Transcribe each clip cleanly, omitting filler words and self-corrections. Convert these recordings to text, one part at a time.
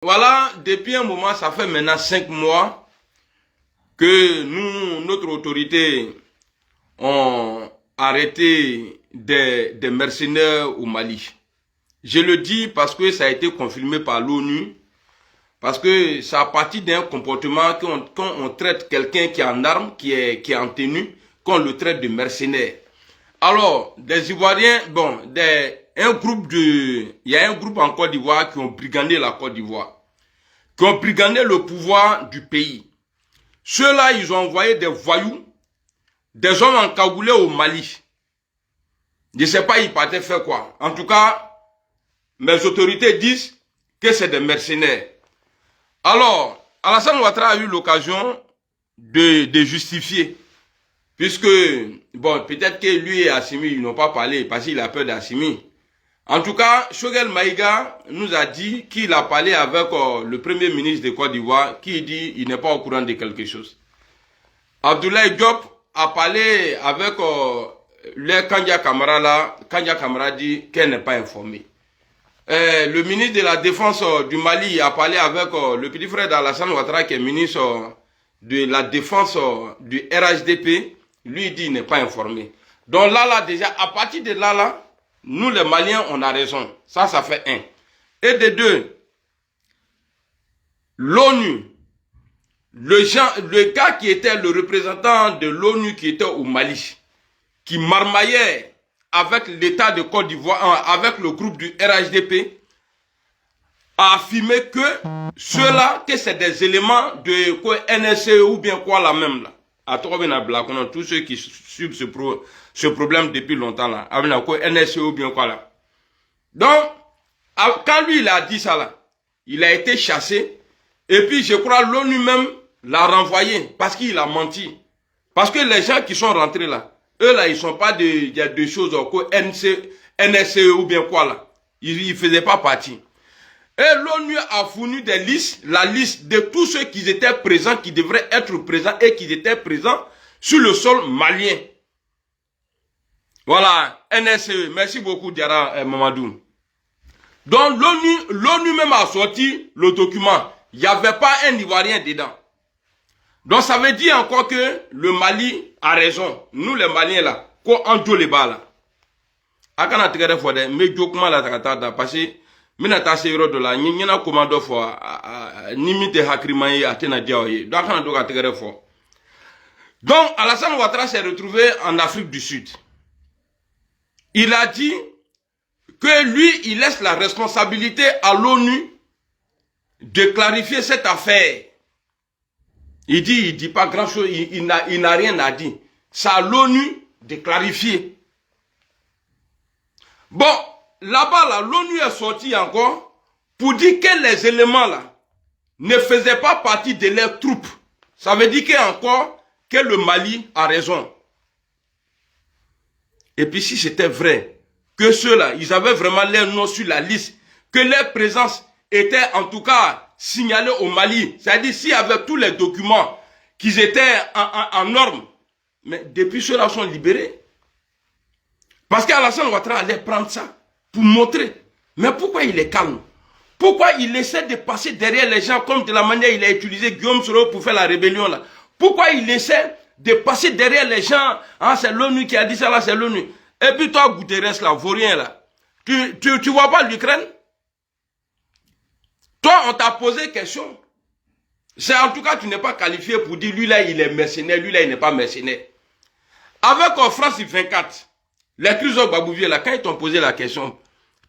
Voilà, depuis un moment, ça fait maintenant 5 mois que notre autorité ont arrêté des mercenaires au Mali. Je le dis parce que ça a été confirmé par l'ONU, parce que c'est à partir d'un comportement quand on traite quelqu'un qui est en armes, qui est en tenue, qu'on le traite de mercenaire. Alors, des Ivoiriens, il y a un groupe en Côte d'Ivoire qui ont brigandé la Côte d'Ivoire, qui ont brigandé le pouvoir du pays. Ceux-là, ils ont envoyé des voyous, des hommes encagoulés au Mali. Je ne sais pas, ils partaient faire quoi. En tout cas, mes autorités disent que c'est des mercenaires. Alors, Alassane Ouattara a eu l'occasion de justifier. Puisque, bon, peut-être que lui et Assimi, ils n'ont pas parlé parce qu'il a peur d'Assimi. En tout cas, Choguel Maïga nous a dit qu'il a parlé avec le premier ministre de Côte d'Ivoire, qui dit qu'il n'est pas au courant de quelque chose. Abdoulaye Diop a parlé avec le Kandia Kamara là. Kandia Kamara dit qu'elle n'est pas informée. Le ministre de la Défense du Mali a parlé avec le petit frère d'Alassane Ouattara, qui est ministre de la Défense du RHDP. Lui, il dit qu'il n'est pas informé. Donc là, déjà, à partir de là, nous les Maliens, on a raison. Ça fait un. Et de deux, l'ONU, le gars qui était le représentant de l'ONU qui était au Mali, qui marmaillait avec l'État de Côte d'Ivoire, avec le groupe du RHDP, a affirmé que ceux-là, que c'est des éléments de quoi, NSE ou bien quoi la même là. À tous ceux qui suivent ce problème depuis longtemps là, NSE ou bien quoi là. Donc, quand lui il a dit ça là, il a été chassé, et puis je crois l'ONU même l'a renvoyé parce qu'il a menti. Parce que les gens qui sont rentrés là, eux là, ils sont pas il y a des choses quoi, NSE ou bien quoi là. Ils faisaient pas partie. Et l'ONU a fourni des listes, la liste de tous ceux qui étaient présents, qui devraient être présents et qui étaient présents sur le sol malien. Voilà, NSE, merci beaucoup Diara Mamadou. Donc l'ONU même a sorti le document. Il n'y avait pas un Ivoirien dedans. Donc ça veut dire encore que le Mali a raison. Nous les Maliens là, quoi en joue les bas là. Akana tigere fode, mais jokuma la takata parce que mina ta se de la nyina commando fo nimite hakrimaye atena diaoye. Donc akana doka tigere fo. Donc Alassane Ouattara s'est retrouvé en Afrique du Sud. Il a dit que lui, il laisse la responsabilité à l'ONU de clarifier cette affaire. Il dit pas grand chose, il n'a rien à dire. C'est à l'ONU de clarifier. Bon, là-bas, là, l'ONU est sorti encore pour dire que les éléments là ne faisaient pas partie de leurs troupes. Ça veut dire que le Mali a raison. Et puis si c'était vrai, que ceux-là, ils avaient vraiment leur nom sur la liste, que leur présence était en tout cas signalée au Mali, c'est-à-dire s'il y avait tous les documents qu'ils étaient en norme, mais depuis ceux-là sont libérés. Parce qu'Alassane Ouattara allait prendre ça pour montrer. Mais pourquoi il est calme? Pourquoi il essaie de passer derrière les gens comme de la manière il a utilisé Guillaume Soro pour faire la rébellion là? Pourquoi il essaie de passer derrière les gens? Ah, c'est l'ONU qui a dit ça là, c'est l'ONU. Et puis toi, Guterres là, vaurien là, tu vois pas l'Ukraine? Toi, on t'a posé question. C'est en tout cas, tu n'es pas qualifié pour dire lui là, il est mercenaire, lui là, il n'est pas mercenaire. Avec France 24, les Crisol Babouvier là, quand ils t'ont posé la question,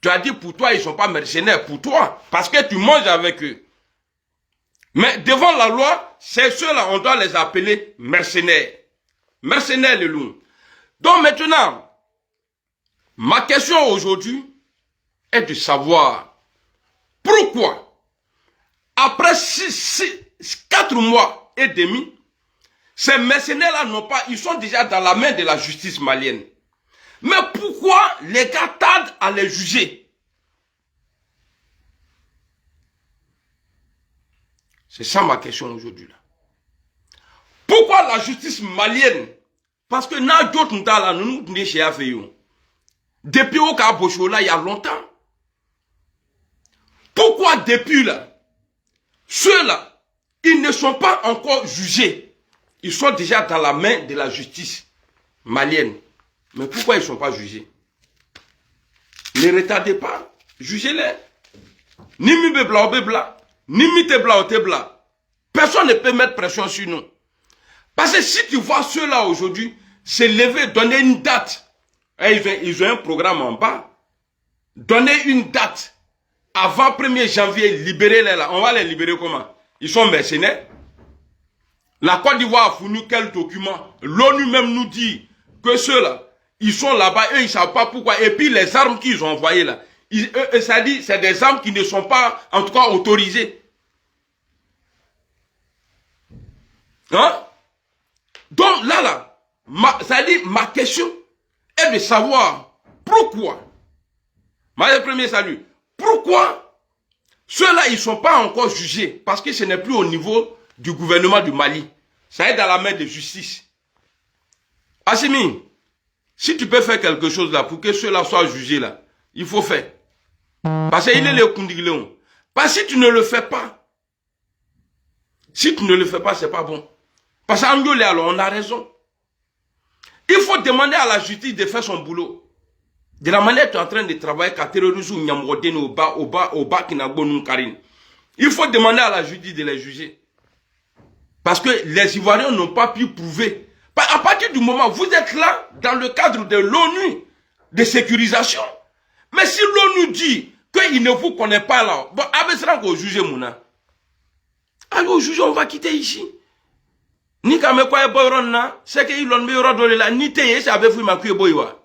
tu as dit pour toi, ils ne sont pas mercenaires, pour toi, parce que tu manges avec eux. Mais devant la loi, c'est ceux-là, on doit les appeler mercenaires. Mercenaires les loups. Donc maintenant, ma question aujourd'hui est de savoir pourquoi, après 4 mois et demi, ces mercenaires-là n'ont pas, ils sont déjà dans la main de la justice malienne. Mais pourquoi les gars tardent à les juger? C'est ça ma question aujourd'hui là. Pourquoi la justice malienne? Parce que dans d'autres là, nous nous chez Afeyo. Depuis au Kabocho là, il y a longtemps. Pourquoi depuis là? Ceux-là, ils ne sont pas encore jugés. Ils sont déjà dans la main de la justice malienne. Mais pourquoi ils ne sont pas jugés? Ne retardez pas, jugez-les. Ni mi bebla ou bebla, ni mi tebla ou tebla. Personne ne peut mettre pression sur nous. Parce que si tu vois ceux-là aujourd'hui se lever, donner une date, ils ont un programme en bas, donner une date avant 1er janvier, libérer les là. On va les libérer comment? Ils sont mercenaires. La Côte d'Ivoire a fourni quel document? L'ONU même nous dit que ceux-là, ils sont là-bas, eux, ils ne savent pas pourquoi. Et puis les armes qu'ils ont envoyées là, ça dit, c'est des armes qui ne sont pas, en tout cas, autorisées. Hein? Donc là, ça dit, ma question est de savoir pourquoi. Premier salut. Pourquoi ceux-là, ils ne sont pas encore jugés? Parce que ce n'est plus au niveau du gouvernement du Mali. Ça est dans la main de justice. Assimi, si tu peux faire quelque chose là pour que ceux-là soient jugés là, il faut faire. Parce qu'il est le Koundigléon. Parce que si tu ne le fais pas, c'est pas bon. Parce qu'en Yolé, alors, on a raison. Il faut demander à la justice de faire son boulot. De la manière dont tu es en train de travailler, il faut demander à la justice de les juger. Parce que les Ivoiriens n'ont pas pu prouver. À partir du moment où vous êtes là, dans le cadre de l'ONU, de sécurisation, mais si l'ONU dit qu'il ne vous connaît pas là, bon, on juger Mouna. Alors, juger, on va quitter ici. Ni kame kwa boyronna, c'est que il on me yoro dole la ni teye ça avait fui ma kuye boywa.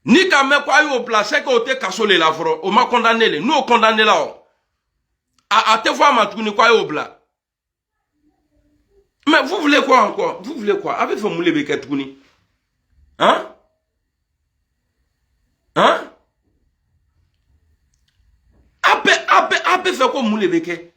Ni kame kwa yo place c'est que o te kasole la fro, o ma condamné le, nous on condamné là. A te fois ma tukuni kwa yo bla. Mais vous voulez quoi encore? Vous voulez quoi? Avec fait moule beke tukuni. Hein? Hein? Ape fait quoi moule beke?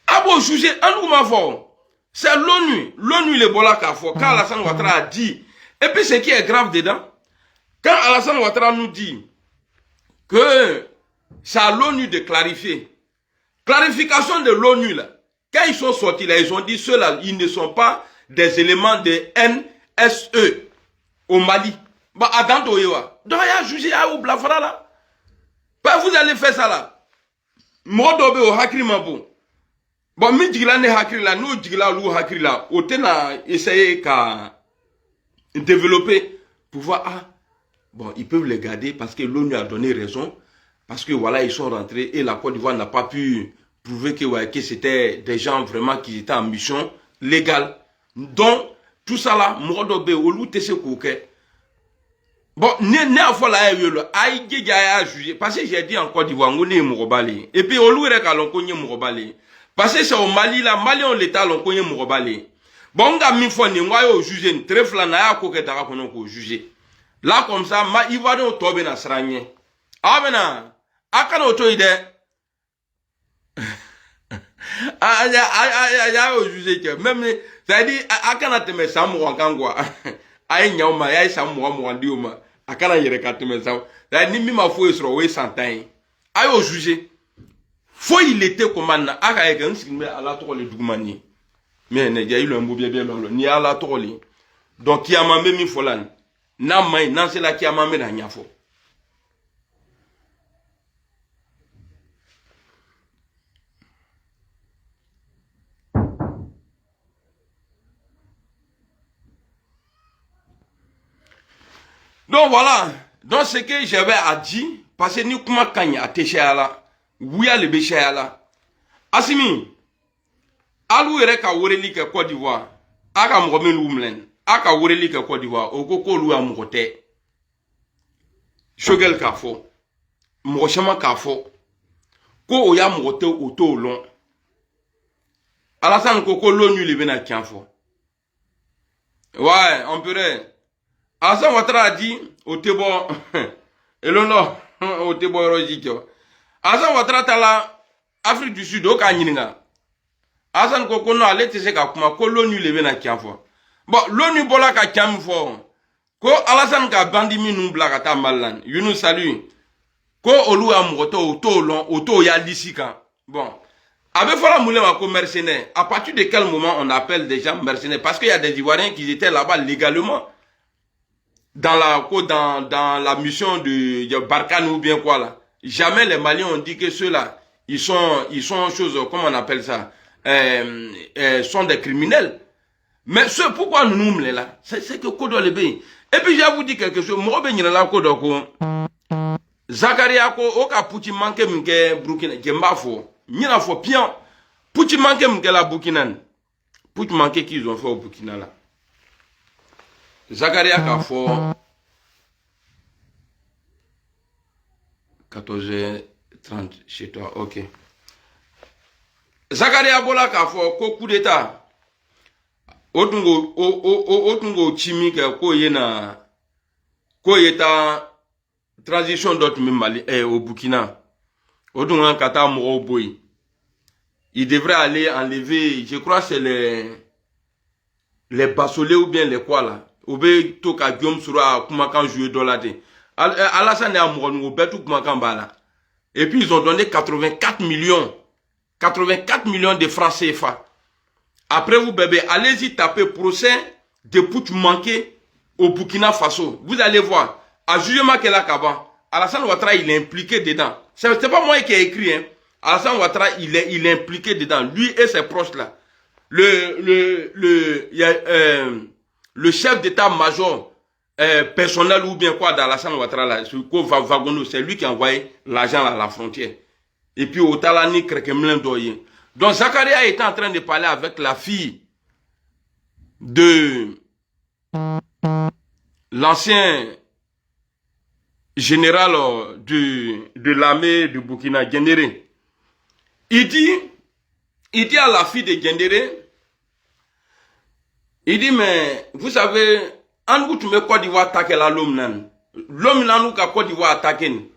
Abo juger un ou fort. C'est l'ONU. L'ONU le bola kafo. Quand Alassane Ouattara a dit, et puis ce qui est grave dedans, quand Alassane Ouattara nous dit que c'est à l'ONU de clarifier. Clarification de l'ONU là. Quand ils sont sortis là, ils ont dit ceux-là, ils ne sont pas des éléments de NSE au Mali. Bah, Adam Toyewa. Donc, il y a jugé à Oublafra là. Bah, vous allez faire ça là. Modobe au Hakri Mabou. Bon, mi jigla ne Hakri là, nous jigla lou Hakri là. Autant a essayé qu'à développer pour voir, ah, bon, ils peuvent les garder parce que l'ONU a donné raison. Parce que voilà, ils sont rentrés et la Côte d'Ivoire n'a pas pu prouver que, ouais, que c'était des gens vraiment qui étaient en mission légale. Donc, tout ça là, Modobe au lou tese kouke. Bon, ne a fois là, aïe, jugé. Parce que j'ai dit en Côte d'Ivoire, on est Mourobali. Et puis, on loue on connaît Mourobali. Parce que c'est au Mali, là, Mali, on l'état, on connaît Mourobali. Bon, on a mis fois, on va juger, une très flana, à quoi qu'on juger. Là, comme ça, il va dans le tobe na sranye. Ah, maintenant, à quand on ide? Ah, juger que, même, ça dit, à quand on te met ça, moi, kangwa. Aïe, nyama, aïe, ça, moi, dioma. Akana yere kateme ça la ni mi ma fo esro we santan ayo juger faut il était commande aka e gan sikime ala to le dugmani mais ne ja ilo mbo bien ni ala to le donc ki amambe mi folan na mai nan c'est la ki amambe na nyafo. Donc voilà, donc ce que j'avais à dire, parce que nous comment kanya a téchéala, ouya le béchéala. Asimi, alou ere ka woreli ke Côte d'Ivoire, aka mwome l'oumlen, aka woreli ke Côte d'Ivoire, okoko lou ya mwote. Shogel kafo, mwoshema kafo, ko oya mwote oto long. Alassane koko l'ONU le bena kianfo. Ouais, on peut. Alassane Ouattara a dit au Tébo, et l'honneur au Tébo Rojik. Alassane Ouattara tala Afrique du Sud au Kanyinga. Alassane Kokono a l'été c'est qu'à l'ONU levé na kianfo. Bon, l'ONU bola ka kianfo. Ko Alassane ka bandimi nous blagata malan. You nous salue. Ko olu a auto ya lisika. Bon. Avec Fala Moulema comme mercenaires, à partir de quel moment on appelle des gens mercenaires? Parce qu'il y a des Ivoiriens qui étaient là-bas légalement. Dans la mission de Barkhane ou bien quoi là. Jamais les Maliens ont dit que ceux-là, ils sont choses, comment on appelle ça, sont des criminels. Mais ce pourquoi nous nous là, c'est que Kodo le pays. Et puis je vais vous dire quelque chose, moi ben là Kodo ko Zakaria ko oka puti manke mke Burkina Gembafo. Nina fo pian. Puti manke mke la Burkina. Puti manke qu'ils ont fait au Burkina là. Zakaria ka fo 14h30 chez toi, ok. Zakaria Bola ka fo ko coup d'état. Otungo chimi ko yena ko yeta transition d'autres Mali au Burkina. Otungo kata mo boy. Il devrait aller enlever, je crois c'est les bassolets ou bien les quoi là. Obe to ka giom sura kuma kan jouer dolate. Alassane a mourou betu kuma kan bala. Et puis ils ont donné 84 millions de francs CFA. Après vous bébé, allez-y taper procès de putsch manqué au Burkina Faso. Vous allez voir. À jugement qu'elle a Kaba, Alassane Ouattara il est impliqué dedans. C'est pas moi qui ai écrit hein. Alassane Ouattara il est impliqué dedans. Lui et ses proches là. Le chef d'état-major personnel ou bien quoi d'Alassane Ouattara là, c'est lui qui a envoyé l'argent à la frontière. Et puis au Talani Krekemlin Doyen. Donc Zakaria était en train de parler avec la fille de l'ancien général de l'armée de Burkina, Gendere. Il dit à la fille de Gendere, il dit, mais vous savez, en vous tu me Côte d'Ivoire attaquer la l'homme nan. L'homme nan nous ka Côte d'Ivoire attaquer.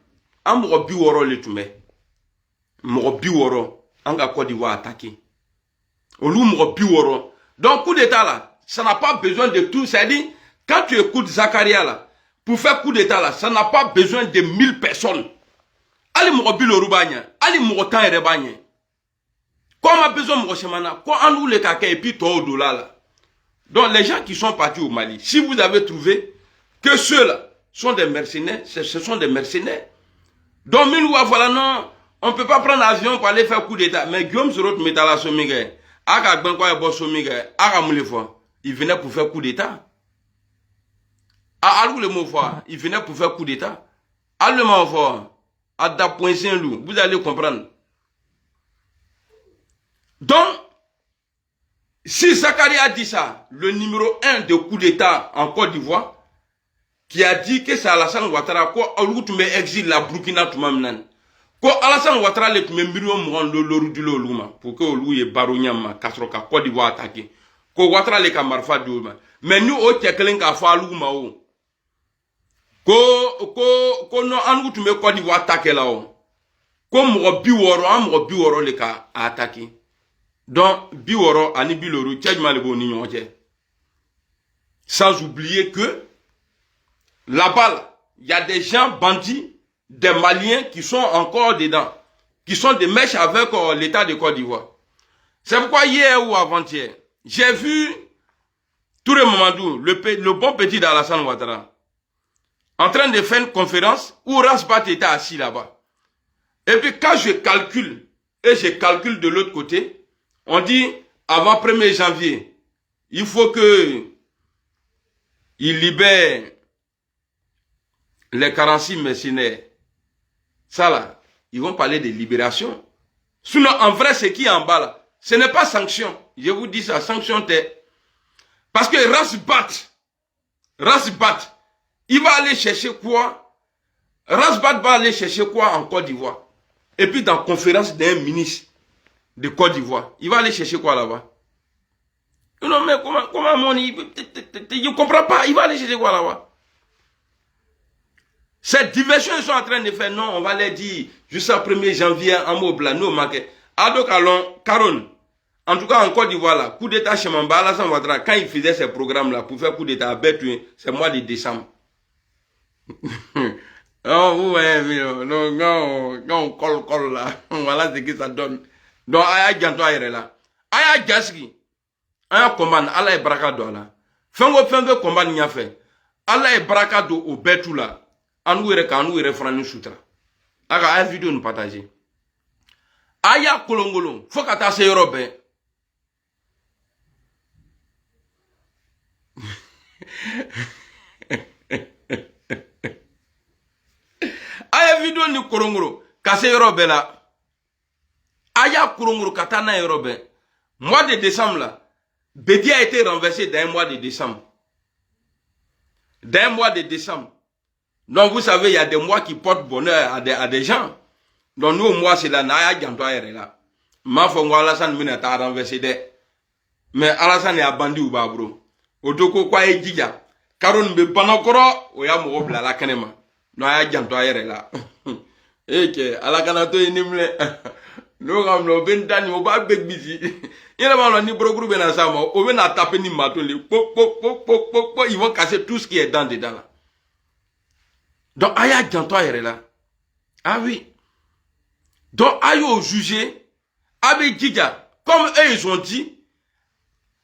En mo biworo le tu me. Mo biworo en ka Côte d'Ivoire attaquer. Olu mo biworo. Donc coup d'état là, ça n'a pas besoin de tout, c'est-à-dire quand tu écoutes Zakaria là, pour faire coup d'état là, ça n'a pas besoin de 1000 personnes. Ali mo biloro banya, ali mo tan ere banya. Quoi on a besoin mo chemana, quoi en nous le kaka et puis toi au dollar là. Donc les gens qui sont partis au Mali, si vous avez trouvé que ceux-là sont des mercenaires, ce sont des mercenaires. Donc voilà non, on ne peut pas prendre l'avion pour aller faire coup d'état. Mais Guillaume Sorot Metala Somige, Aka Benkoya Bossomige, Aka Moulefo, il venait pour faire coup d'état. Alou le mot fort, il venait pour faire coup d'état. Alou le mot fort, à da point Saint-Loup, vous allez comprendre. Donc, si Zakaria a dit ça, le numéro 1 de coup d'état en Côte d'Ivoire, qui a dit que c'est Alassane Ouattara, quoi, tu me exile la Burkina, tu m'amènes. Quoi, Alassane Ouattara, tu me miro pour que Olou et Baronyama, Kasroka, Côte d'Ivoire attaqué. Quoi, Ouattara, les camarades d'Ouma. Mais nous, au Tchèquelin, qu'a fallu Mao. Quoi, non, en tu me Côte d'Ivoire attaqué là-haut. Quoi, mon biworo, les cas attaqué. Donc, Biworo, Ani Biloro, sans oublier que là-bas, il y a des gens bandits, des Maliens qui sont encore dedans, qui sont des mèches avec l'État de Côte d'Ivoire. C'est pourquoi hier ou avant-hier, j'ai vu Touré Mamadou, le bon petit d'Alassane Ouattara, en train de faire une conférence où Rasbat était assis là-bas. Et puis quand je calcule, et je calcule de l'autre côté, on dit, avant 1er janvier, il faut que il libère les 46 mercenaires. Ça là, ils vont parler de libération. Sinon, en vrai, ce qui est en bas là, ce n'est pas sanction. Je vous dis ça, sanction t'es. Parce que Rasbat, il va aller chercher quoi? Rasbat va aller chercher quoi en Côte d'Ivoire? Et puis dans la conférence d'un ministre de Côte d'Ivoire. Il va aller chercher quoi là-bas? Non, mais comment mon... Je ne comprends pas. Il va aller chercher quoi là-bas? Cette diversion, ils sont en train de faire. Non, on va les dire jusqu'à 1er janvier en mot blanc. Non, marqué. Alors, Caron, en tout cas en Côte d'Ivoire, là, coup d'état chez Mamba, Alassane Ouattara, quand il faisait ces programmes-là pour faire coup d'état à Bétouin, c'est mois de décembre. Oh, vous voyez, quand on colle là, voilà ce que ça donne. Donc, aya janto ayere là. Aya jaski. Aya commande, Allah est baraka do là. Fengo commande n'y a fait. Allah est baraka do au betou là. Anou ere franu sutra. Aga aya vidéo nous partager. Aya kolongolo, faut kata se yorobe. Aya vidéo ni korongoro, kase yorobe là. Aya korongoro katana yorobe. Mois de décembre là, Bédi a été renversé d'un mois de décembre. D'un mois de décembre. Donc vous savez, il y a des mois qui portent bonheur à des gens. Donc nous, au mois, c'est la Naya Gantoire là. Ma foi, Alassane Mena t'a renversé des. Mais Alassane est abandonné ou pas, bro. Otoko kwa e dija. Karon be banakoro, oya mo bla la kanema. Naya Gantoire là. Eke, alakanato inimle. No kam no bentani o ba beg busy. Il va ni progrou ben ensemble. On va taper ni mato les ils vont casser tout ce qui est dedans là. Donc aya janto yere là. Ah oui. Donc ayo jugé avec Djidja comme eux ils ont dit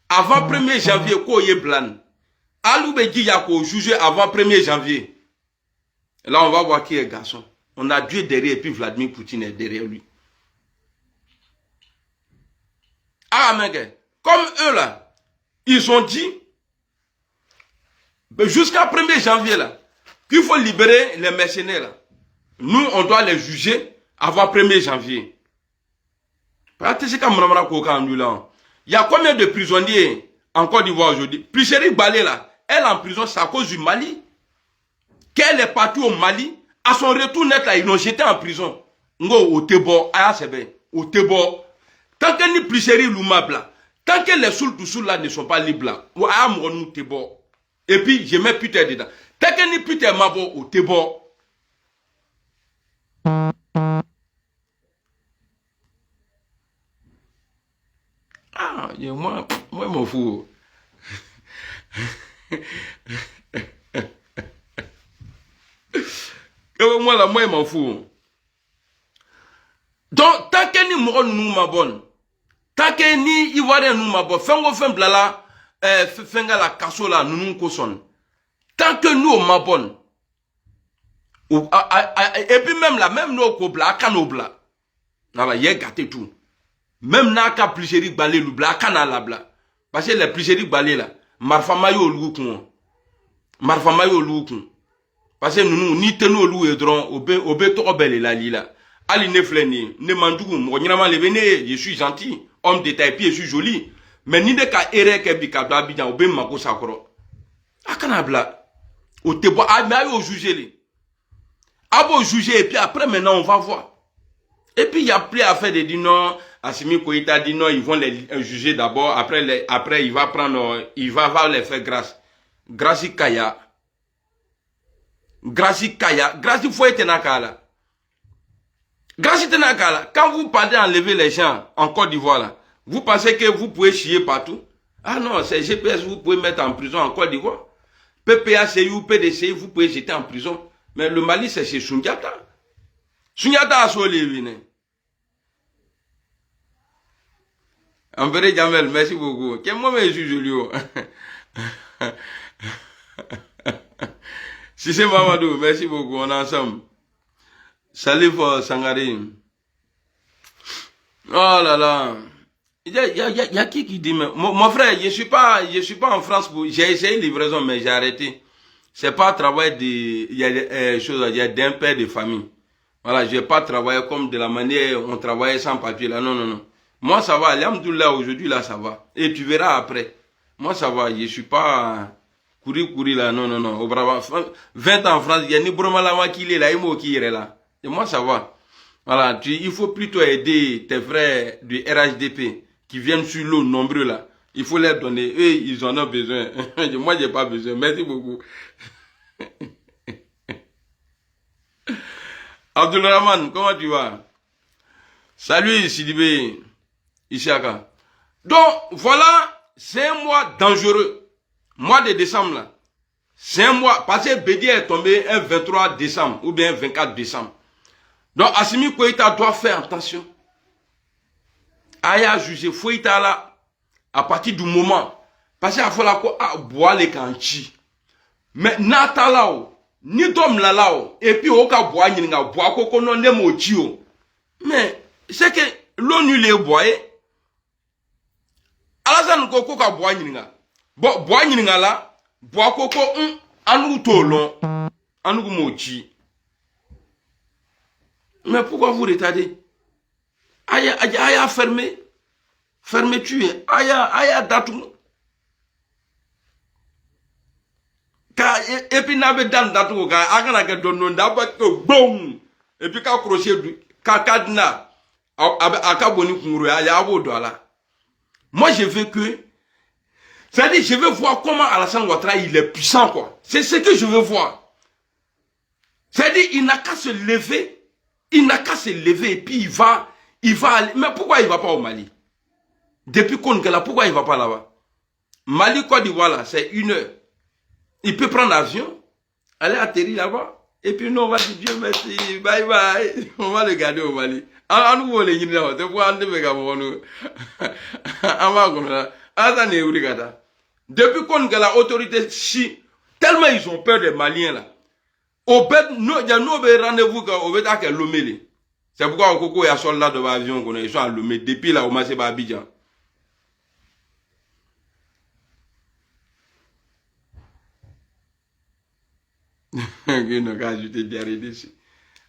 avant 1er janvier ko yé plan. Alou be Djidja ko jugé avant 1er janvier. Là on va voir qui est garçon. On a Dieu derrière et puis Vladimir Poutine est derrière lui. Ah, mais comme eux là, ils ont dit, jusqu'à 1er janvier là, qu'il faut libérer les mercenaires là. Nous, on doit les juger avant 1er janvier. Il y a combien de prisonniers en Côte d'Ivoire aujourd'hui? Priscéry Balé là, elle est en prison, c'est à cause du Mali. Qu'elle est partie au Mali, à son retour net là, ils l'ont jeté en prison. Ngo au Tebo, au Tebo. Tant que ni Priscéry Lumabla, tant que les sous là ne sont pas libres là, et puis je mets Peter dedans. Tant que ni Peter Mabo au Tebo. Ah, moi, je m'en fous. Moi, là, moi, je m'en fous. Donc, tant que ni Moro nous mabon, tant que ni Ivoirien nous mabon, fengo blala, fenga la kasso la nous koson. Tant que nous mabon, et puis même là, même nous kobla, kanobla, nala yé gâté tout. Même naka Priscéry Balé l'oubla, kanala bla. Parce que les Priscéry Balé là, marfa mayo loukon. Marfa mayo loukon. Parce que nous, ni tenu lou et dron, obé torobel et la lila. Ali ne fleni, ne mandou, moi je suis gentil, homme d'état et puis je suis joli. Mais ni de ka ere ke bi ka Abidjan obé mako sakoro. Akanabla. O te bois, mais au juger les. Abo juger et puis après maintenant on va voir. Et puis il y a plus à faire de dire non, Assimi Koïta dit non, ils vont les juger d'abord, après il va prendre, il va avoir les faire grâce. Grâce Kaya. Grâce Kaya, grâce Fouette Nakala. Grâce Nakala, quand vous partez enlever les gens en Côte d'Ivoire là, vous pensez que vous pouvez chier partout? Ah non, c'est GPS, vous pouvez mettre en prison en Côte d'Ivoire. PPACI ou PDCI, vous pouvez jeter en prison. Mais le Mali, c'est chez Sundiata. Sundiata a sauvé. En vrai, Jamel, merci beaucoup. Quel moment je suis Julio? Si c'est Mamadou, merci beaucoup, on est ensemble. Salut pour Sangari. Oh là là. Il y a qui dit, mais, mon frère, je suis pas en France pour, j'ai essayé livraison, mais j'ai arrêté. C'est pas travail il y a des choses, il y a d'un père de famille. Voilà, je vais pas travailler comme de la manière on travaillait sans papier là, non, non, non. Moi ça va, alhamdoulilah, aujourd'hui là ça va. Et tu verras après. Moi ça va, je suis pas courir là, non, non, non. Au Brava, 20 ans en France, il y a ni Bromalama qui est là, il m'a qui est là. Et moi ça va. Voilà, il faut plutôt aider tes frères du RHDP qui viennent sur l'eau nombreux là. Il faut leur donner. Eux, ils en ont besoin. Moi, j'ai pas besoin. Merci beaucoup. Abdulrahman, comment tu vas? Salut Sidibé, Ishaka. Donc, voilà, c'est un mois dangereux. Mois de décembre là. C'est un mois. Parce que Bédia est tombé un 23 décembre ou bien un 24 décembre. Donc Assimi Goïta doit faire attention. Aya jugé Fouita là à partir du moment. Parce qu'il faut la boire les canchis. Mais nata là ni dom la là et puis au cas boire ni nga boire koko non ne mochio. Mais c'est que l'ONU les boire. Alasan koko ka boire ni nga. Bon boire ni nga là boire koko anu tolon anu mochi. Mais pourquoi vous retardez? Aya fermé. Fermeture. Aya datum. Et puis n'avait dans datum. Agana que donne d'abord que boum. Et puis quand crochet du kakadna. Akaboni kumuru aya abo dola. Moi je veux que. C'est-à-dire je veux voir comment Alassane Ouattara il est puissant quoi. C'est ce que je veux voir. C'est-à-dire il n'a qu'à se lever. Il n'a qu'à se lever et puis il va aller. Mais pourquoi il ne va pas au Mali? Depuis qu'on est là, pourquoi il ne va pas là-bas? Mali, Côte d'Ivoire, là, c'est 1 heure. Il peut prendre l'avion, aller atterrir là-bas. Et puis nous, on va dire Dieu merci, bye bye. On va le garder au Mali. On nous voit les guider là-bas. Depuis qu'on est là, l'autorité, tellement ils ont peur des Maliens là. Au bête, il y a nos rendez-vous au bête à Lomé. C'est pourquoi au Coco, il y a soldats de l'avion qu'on est, ils sont à Lomé. Depuis là, au Massé Abidjan.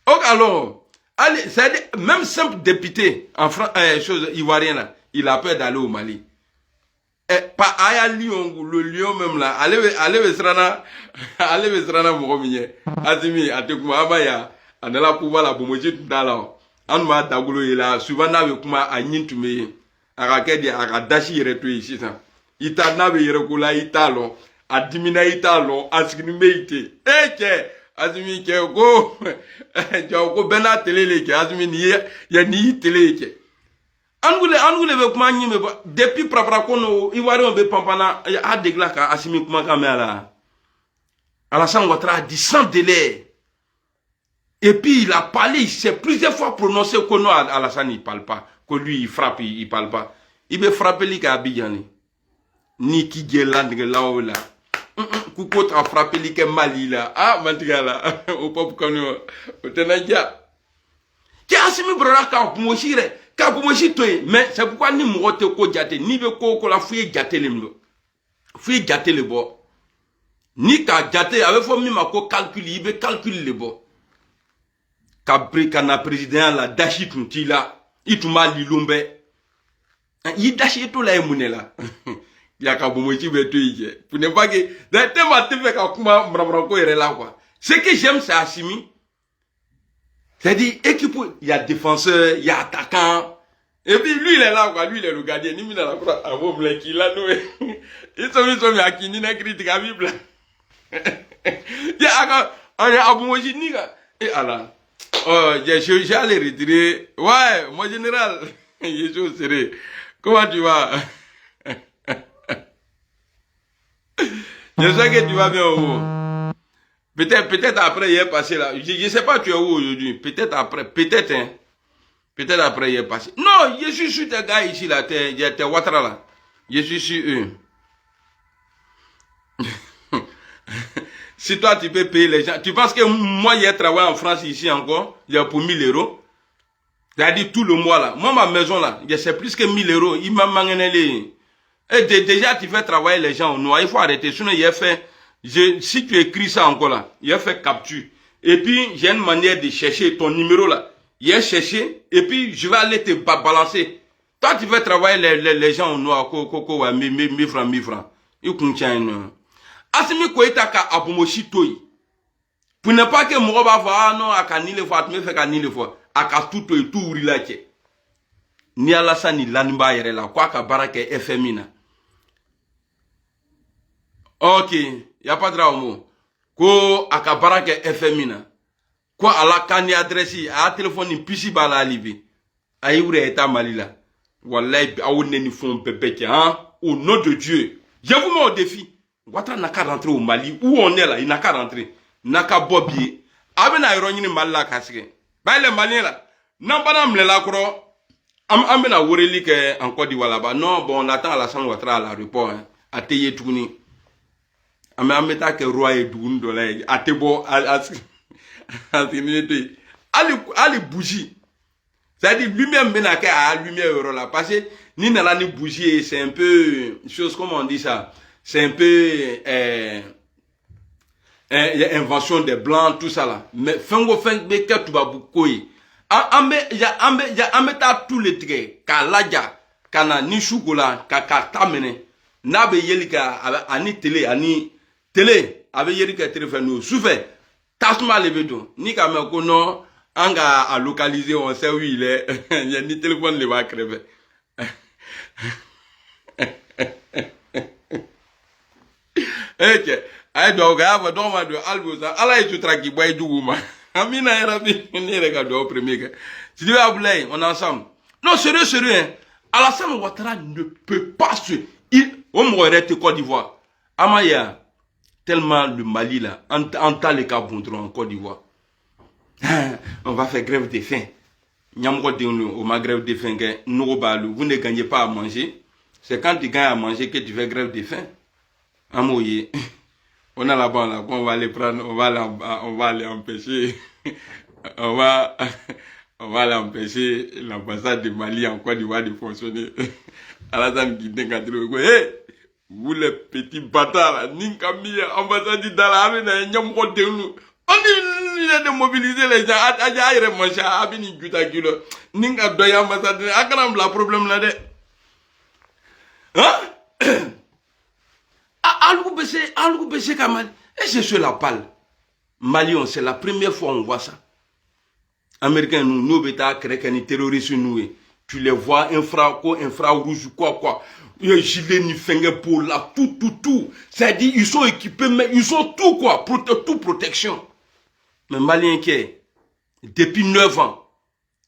Donc alors, allez, même simple député en France, chose ivoirienne là, il a peur d'aller au Mali. Et pas à Lyon, le lion même là, allez Mouromie, Azimi, Atekuma Abaya, Anela Pouva la Bomoji Dala, Anma Dagulo il a souvent n'avait kuma à Nintume, à Rakedi, à Radashi Retu ici. Ita n'avait Yerekula Italo, à Dimina Italo, à Skrimeite, Eke, Azimi Keko, Joko Bena Télé, Azimi Yani Télé. Angoulé veut comment mais depuis Praprakono, Ivoirien veut pampana, a dégla ka Assimi comment kamera. Alassane Ouattara a dit sans délai. Et puis il a parlé, il s'est plusieurs fois prononcé que non, Alassane il parle pas, que lui il frappe, il parle pas. Il veut frapper lui qu'à Abidjan. Ni qui gueule là ou là. Kouko a frappé lui qu'à Mali là. Ah, mantiga là, au peuple connu, au Tenadja. Qui a Assimi Brora ka pour mochire. Mais c'est pourquoi ni mourote ko jate, ni be ko la fouille jate le mlo. Fouille jate le bo. Ni ka jate, avec faut mi ma ko calcul, il be calcul le bo. Kabri kana président la dashi tunti la, ituma lilumbe. Il dashi tout la emune la. Ya ka bomochi be to ije. Pour ne pas que, dans te matin fait ka kuma mramranko ere là quoi. Ce que j'aime c'est Assimi. C'est-à-dire, équipe, il y a défenseur, il y a attaquant. Et puis lui, il est là, quoi. Lui, il est le gardien. Ni il a la croix à vous, qui l'a noué. Ils sont à qui n'a critique à Bible. Il y a un bon général. Et alors, j'ai allé retirer. Ouais, mon général, il est chaud, serré. Comment tu vas? Je sais que tu vas bien au haut. Peut-être après, il est passé là. Je ne sais pas tu es où aujourd'hui. Peut-être après, peut-être, hein. Peut-être après, il est passé. Non, je suis sur tes gars ici, là, tes Ouattara, là. Je suis sur eux. Si toi, tu peux payer les gens. Tu penses que moi, j'ai travaillé en France ici encore, il y a pour 1000 euros. C'est-à-dire tout le mois, là. Moi, ma maison, là, c'est plus que 1000 euros. Il m'a mangué. Et déjà, tu fais travailler les gens au noir. Il faut arrêter. Sinon, il a fait. Si tu écris ça encore là, il a fait capture. Et puis, j'ai une manière de chercher ton numéro là. Il a cherché, et puis je vais aller te balancer. Toi, tu veux travailler les gens au noir, 1000 francs, 1000 francs. Il contient. Assimi Goïta ka abumoshi toi. Pour ne pas que moi va voir, non, à Kanile fois, tu me fais Kanile fois. À tout toi, tout ourilache. Ni Alassane ni Lanimba yere là, quoi qu'à barake FMI na. Ok, il n'y a pas de drame. Ko akabara ke FMI na. Ko ala kani adresse a téléphone pisi bala alibi. Ayi wure eta malila. Wallahi awone ni font pepeke hein au nom de Dieu. Je vous mets au défi. Ouattara n'a qu'à rentrer au Mali. Où on est là, il n'a qu'à rentrer. N'a qu'à bobier. Abena ironini Mali la kasike. Bah les Maliens là. Non pas dans la croix. Amena Woreli que en Côte d'Ivoire là-bas. Non, bon, on attend Alassane Ouattara à l'aéroport. Hein, à Teye Touni. Ameta que roi et Dougoun de là. À Tebo. Ali bougie. C'est-à-dire lui-même benaka à lumière euro là. Parce que ni n'a ni bougie, c'est un peu chose comment on dit ça. C'est un peu invention des blancs, tout ça là. Mais fengo fengbe que tu vas beaucoup. Ameta tous les traits. Kalaja, kana ni chocolat, kaka tamene. Nabe yelika ani télé avec yelika téléphone souffert. Tasma levedo. Ni kame kono anga à localiser on sait où il est. Il y a ni téléphone le va crever. Ok. Ay do ga va do ma do albusa ala itu traki boy duguma. Amina era bi ni rega do premier que. Tu dis abulay on est ensemble. Non sérieux hein. Alassane Ouattara ne peut pas se on m'aurait Côte d'Ivoire. Amaya tellement le Mali là en les cas en Côte d'Ivoire. On va faire grève de faim. Au grève de faim vous ne gagnez pas à manger. C'est quand tu gagnes à manger que tu fais grève de faim. Amoye. On a là-bas, là, on va les prendre, on va les empêcher. on va l'empêcher, l'ambassade de Mali en Côte d'Ivoire de fonctionner. Alassane Guidé, hey, vous les petits bâtards, Ninkami, ambassade de Dala, on dit de mobiliser les gens, à manger, à venir juta kilo. Ninka doya ambassade, à quand la problème là de. Hein? Algo baissé Kamal. Et c'est sur la palle. Malion, c'est la première fois on voit ça. Américains, nous, bêta, créés, terroristes, nous, tu les vois, infrarouge, quoi. Gilet, ni finger pour là, tout. C'est-à-dire, ils sont équipés, mais ils ont tout, quoi, toute protection. Mais Malien qui est, depuis 9 ans,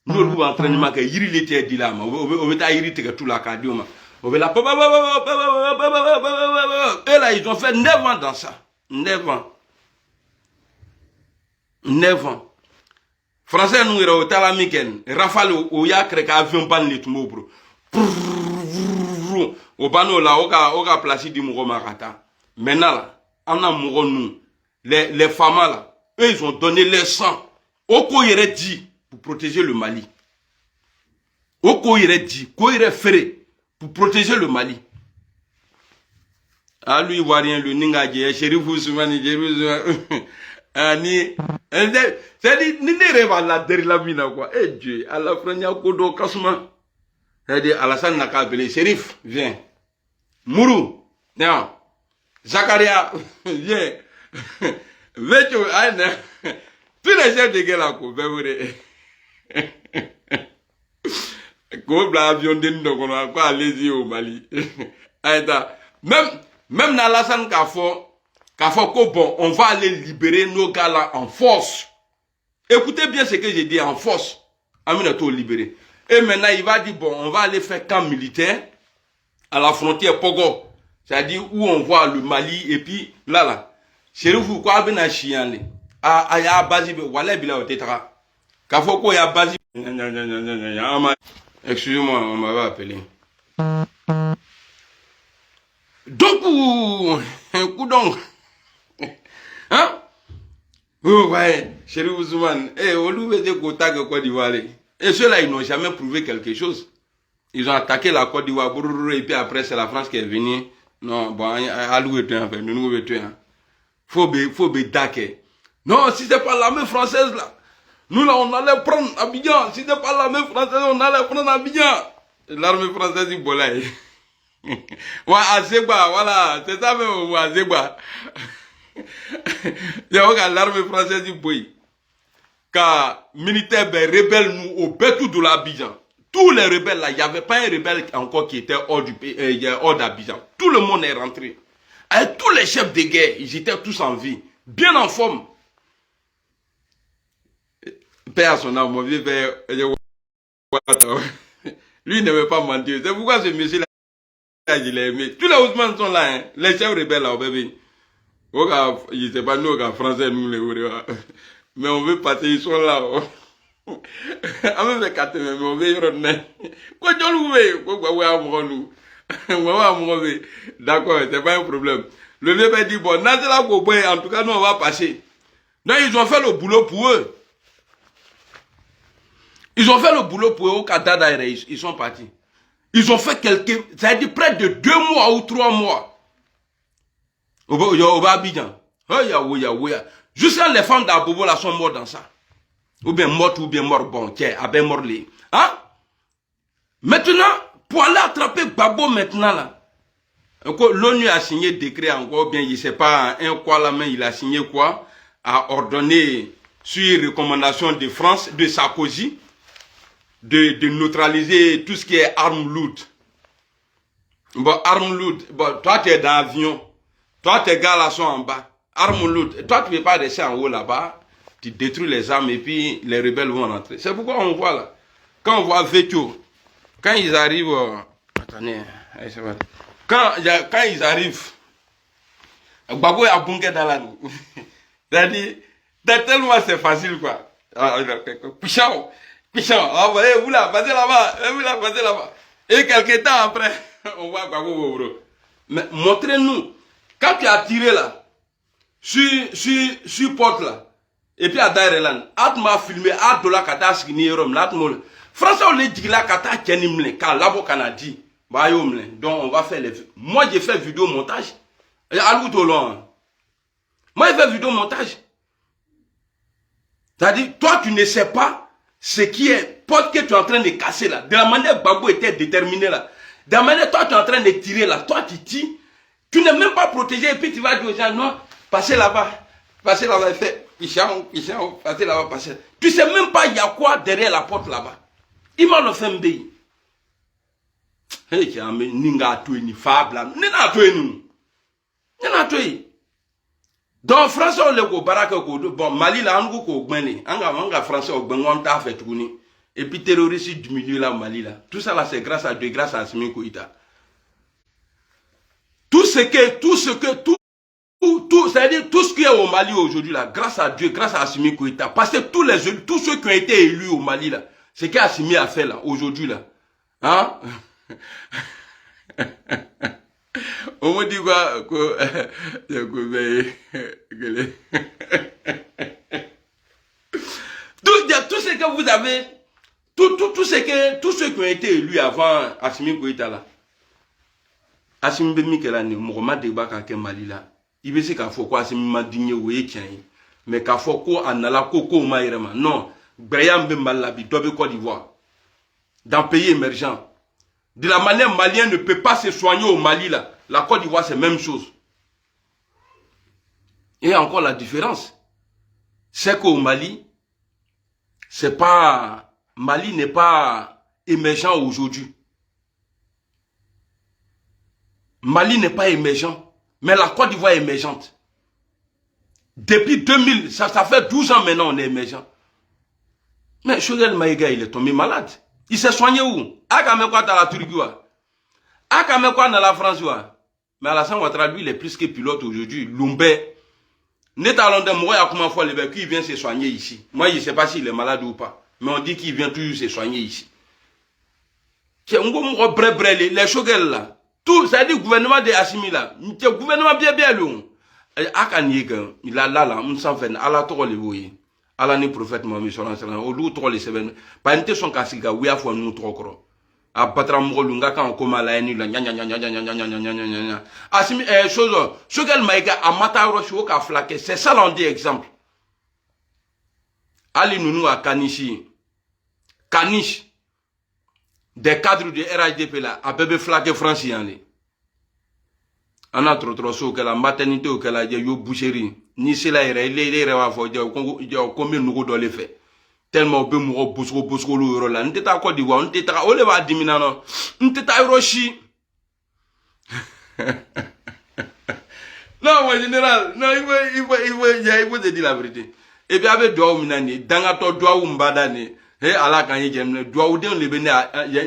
nous, nous, entraînement, que Yiri l'était dit là, on va Yiri, tout la cardio, et là, ils ont fait 9 ans dans ça. 9 ans. 9 ans. Français, nous, au Talamiken, Rafale, au Yakre, avion ban les tumobro. Au bano, là, au cas placé du Mouromarata. Maintenant, là, on a mourons nous. Les femmes, là, eux, ils ont donné leur sang. Au Koyere dit, pour protéger le Mali. Au Koyere dit, Koyere ferré. Pour protéger le Mali. Ah, lui, il voit rien, le Ningadje, Chérif Ousmane, c'est-à-dire, ni ne rêve à la derrière la mine, quoi. Eh Dieu, à la frania kodo kasuma. C'est-à-dire, Alassane n'a qu'à appeler, Chérif, viens. Mourou, non. Zakaria, viens. Vecho, tous les chefs de guerre là, quoi, ben vrai. Allez-y au Mali. Même dans Alassane Kafo, bon, on va aller libérer nos gars là en force. Écoutez bien ce que j'ai dit, en force. Aminato libéré. Et maintenant, il va dire, bon, on va aller faire camp militaire à la frontière Pogo. C'est-à-dire où on voit le Mali et puis là. Chérifou, quoi, ben à chien. Ah, ya basi, voilà, bila au tétra. Kafo, quoi, ya basi. Excusez-moi, on m'avait appelé. Donc, un coup donc. Hein? Oh, ouais, chéri Ousmane. Eh, on lui veut dire Côte d'Ivoire. Et ceux-là, ils n'ont jamais prouvé quelque chose. Ils ont attaqué la Côte d'Ivoire, et puis après, c'est la France qui est venue. Non, bon, à l'ouest, nous, faut d'accord. Non, si c'est pas l'armée française, là. Nous, là, on allait prendre Abidjan. Si c'était pas l'armée française, on allait prendre Abidjan. L'armée française, il bolait. Ouais, Azegba, voilà. C'est ça même, Azegba. L'armée française, il bolait. Car, militaires, rebelles, nous, au Bétou de l'Abidjan. Tous les rebelles, là, il n'y avait pas un rebelle encore qui était hors d'Abidjan. Tout le monde est rentré. Et tous les chefs de guerre, ils étaient tous en vie. Bien en forme. Père à son âme, mon vieux père, lui il ne veut pas mentir. C'est pourquoi ce monsieur-là je l'ai aimé. Tous les Ousmane sont là, hein. Les chefs rebelles là, bébé. Ils ne pas nous, au français, nous, les mais on veut passer, ils sont là. On veut faire 4 mais on veut y retourner. Quoi, tu veux? D'accord, c'est pas un problème. Le vieux père dit, bon, en tout cas, nous, on va passer. Donc, ils ont fait le boulot pour eux. Ils ont fait le boulot pour eux au Qatar, ils sont partis. Ils ont fait ça a dit près de 2 mois ou 3 mois. Au Abidjan. Jusqu'à les femmes d'Abobo là sont mortes dans ça. Ou bien mortes ou bien mortes. Bon, tiens, à mort les. Hein? Maintenant, pour aller attraper Gbagbo maintenant là. L'ONU a signé décret encore, bien, il ne sait pas un quoi la main, il a signé quoi, a ordonné, sur recommandation de France, de Sarkozy, de neutraliser tout ce qui est armes lourdes. Bon, armes lourdes, bon, toi tu es dans l'avion, toi tes gars là sont en bas, armes lourdes, toi tu ne peux pas rester en haut là-bas, tu détruis les armes et puis les rebelles vont rentrer. C'est pourquoi on voit là, quand on voit Vétio, quand ils arrivent, attendez, c'est vrai. Quand ils arrivent, Gbagbo est à bunker dans la nuit. C'est-à-dire, tellement c'est facile quoi. Pichao, vous la passez là-bas, Et quelques temps après, on voit Gbagbo, bro. Mais montrez-nous, quand tu as tiré là, sur porte là, et puis à Daireland, Atma filmé, Adola Kata Skini Rom, Latmol. Français, on les dit là, Kata Kenimle, car Labo Canadi. Donc on va faire les... Moi j'ai fait vidéo montage. Moi j'ai fait vidéo montage. C'est-à-dire, toi tu ne sais pas ce qui est porte que tu es en train de casser là. De la manière Gbagbo était déterminé là. De la manière toi tu es en train de tirer là. Toi tu tires. Tu n'es même pas protégé et puis tu vas dire aux gens non, passez là-bas. Passez là-bas. Fait, passez là-bas, passez. Tu sais même pas il y a quoi derrière la porte là-bas. Il m'a le fait un pays. Donc français on le go baraka go bon Mali là on go gbeni anga français on gben on ta fait tourner et puis terroristes du milieu là Mali là tout ça là c'est grâce à Dieu, grâce à Assimi Goïta. Tout c'est-à-dire tout ce qui est au Mali aujourd'hui là grâce à Dieu, grâce à Assimi Goïta, parce que tous ceux qui ont été élus au Mali là, ce qu'Assimi a fait là aujourd'hui là. Hein? On me dit quoi tout ce que vous avez, tous ceux qui ont été élus avant Assimi Goïta là, Assimi Bemikela ni Mohamed Debaka ke Mali là, il veut dire qu'il faut quoi Assimi Madinye oué tiens, mais qu'il faut quoi anala koko maïrema non, Brayam Bembalabi dobe Côte d'Ivoire, dans pays émergent. De la manière malien ne peut pas se soigner au Mali là. La Côte d'Ivoire c'est la même chose. Et encore la différence, c'est qu'au Mali, c'est pas Mali n'est pas émergent aujourd'hui. Mali n'est pas émergent, mais la Côte d'Ivoire est émergente. Depuis 2000, ça fait 12 ans maintenant on est émergent. Mais Choguel Maïga il est tombé malade. Il s'est soigné où? Akamekwa dans la Turquie. Akamekwa dans la France. Mais Alassane Ouattara, lui, il est plus que pilote aujourd'hui. Lumbe. N'est-ce pas moi, comment fois le vécu, il vient se soigner ici. Moi, je ne sais pas s'il est malade ou pas. Mais on dit qu'il vient toujours se soigner ici. Les Choguel là. Tout, ça dit le gouvernement de Assimi là. Le gouvernement bien long. Akaniga, il a là, on s'en fait. Allah toro le voye. Allah ni prophète Mohamed sallallahu alayhi wa sallam. Olu toro le seven. Pas une son kasiga, oui, à fois nous trop gros. A batra mrolunga quand on koma la ni la nya Assimi chose Choguel Maïga a mataro sho ka flaqué, c'est ça l'on dit exemple. Ali Nounou à Kanichi. Kanish des cadres de RHDP là a bébé flaqué francien li. On a trop so que la maternité ou que la yo boucherie ni c'est là il va faut combien nous doit le faire. Tellement be mo bosko lo la nteta Côte d'Ivoire nteta o le va dimina non nteta Hiroshi non mon général non il faut te dire la vérité et puis avec doa minani danga to doa umbada ni he ala kan ye jemne doa uden le bene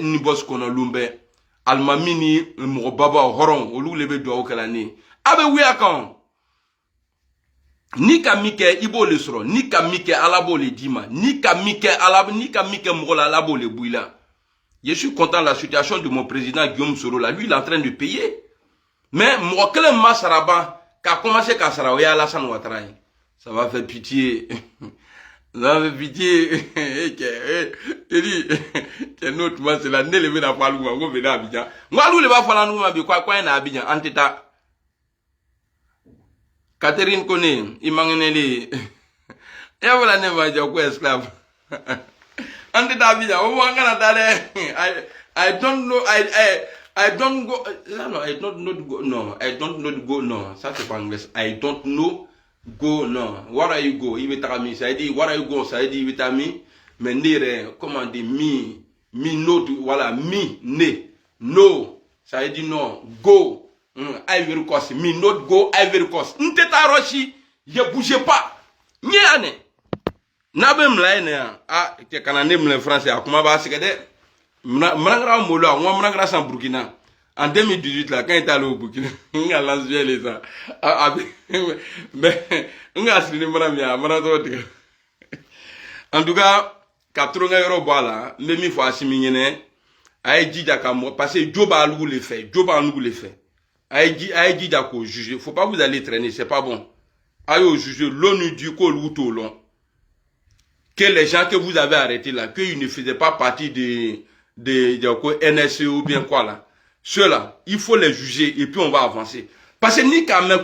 ni boss kono lumbe almamini mo baba horon olu lebe do kala ni abe wiya kan ni ka mike ibo le soro ni ka mike alabo le dima ni ka mike alabo ni ka mike mola alabo le bouila. Je suis content de la situation de mon président Guillaume Soro là, lui il est en train de payer. Mais moi quel masaraba qui a commencé à Saraoué à Alassane Ouattara, ça va faire pitié. Ça va faire pitié. Tu dis c'est notre man c'est la nele me na palu ngo be na Abidjan. Moi lui le va falloir nous ma bi quoi na Abidjan anteta. Catherine Kone, Imangeneli. Et voilà, ne va dire quoi esclave. Ante David, I don't know, I don't go, no, I don't know go, no, I don't know go, no, ça c'est pas anglais. I don't know go, no. Where are you go? Il veut t'amener, ça dit, where are you go? Ça dit, il veut t'amener, mais nere, comment dire, mi, no, voilà, mi, ne, no, ça dit non, go. Ivory Coast, me not go Ivory Coast. Nteta roshi, je bouge pas. Nyane. Nabe mlaene ah ke kanane mle français akuma ba sikede. Mrangra molo, moi mrangra sans Burkina. En 2018 là quand il est allé au Burkina, il a lancé les ça. Mais on a assis mramia, marato. En tout cas, 80 euros voilà, même il faut assumer ne. Ay dida kam parce que Joe ba alou le fait, Joe ba alou le fait. Aïdi d'accord, juger. Faut pas vous aller traîner, c'est pas bon. Aïe au juger, l'ONU du col ou tout long. Que les gens que vous avez arrêtés là, qu'ils ne faisaient pas partie de NSE ou bien quoi là. Ceux-là, il faut les juger et puis on va avancer. Parce que ni quand même,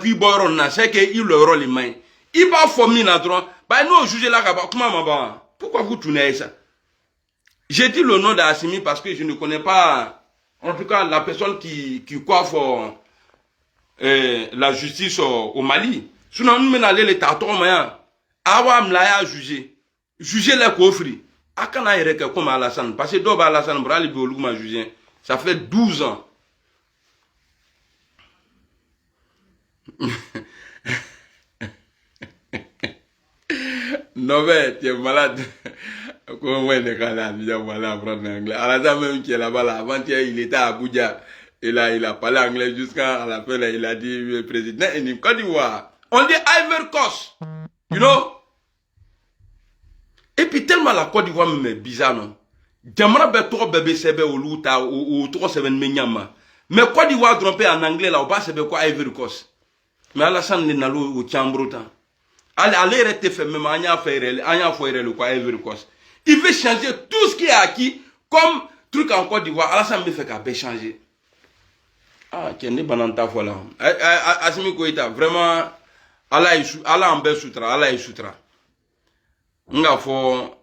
c'est qu'il leur rôle les mains. Il va former là droit. Bah nous juger là, comment maman? Pourquoi vous tournez ça? J'ai dit le nom d'Assimi parce que je ne connais pas, en tout cas, la personne qui coiffe la justice au Mali. Sinon, nous menons les tatons, mais awa mlaya juger. Juger les coffres. Akana ereke comme Alassane. Parce que Doba Alassane, brali biolou m'a jugé. Ça fait 12 ans. Non, mais tu es malade. Comment est le Canada? Voilà, apprendre l'anglais. Alassane, même qui est là-bas, avant-hier, il était à Abuja. Et là, il a parlé anglais jusqu'à la fin, là, il a dit, le président, il dit, Côte d'Ivoire. On dit Ivory Coast. You know? Et puis, tellement la Côte d'Ivoire me bizarre, non? J'aimerais bien trop bébé sebe au louta, ou trop sebe menyama. Mais Côte d'Ivoire trompé en anglais, là, ou pas sebe quoi Ivory Coast. Mais Alassane, il n'a pas au chambrotan. Allez, rester fait, même, on a fait le quoi Ivory Coast. Il veut changer tout ce qui est acquis, comme truc en Côte d'Ivoire. Alassane me fait qu'à changer. Ah, qui est bananta voilà. Assimi Goïta, vraiment, Allah en bel soutra, Allah est soutra. Nga fo,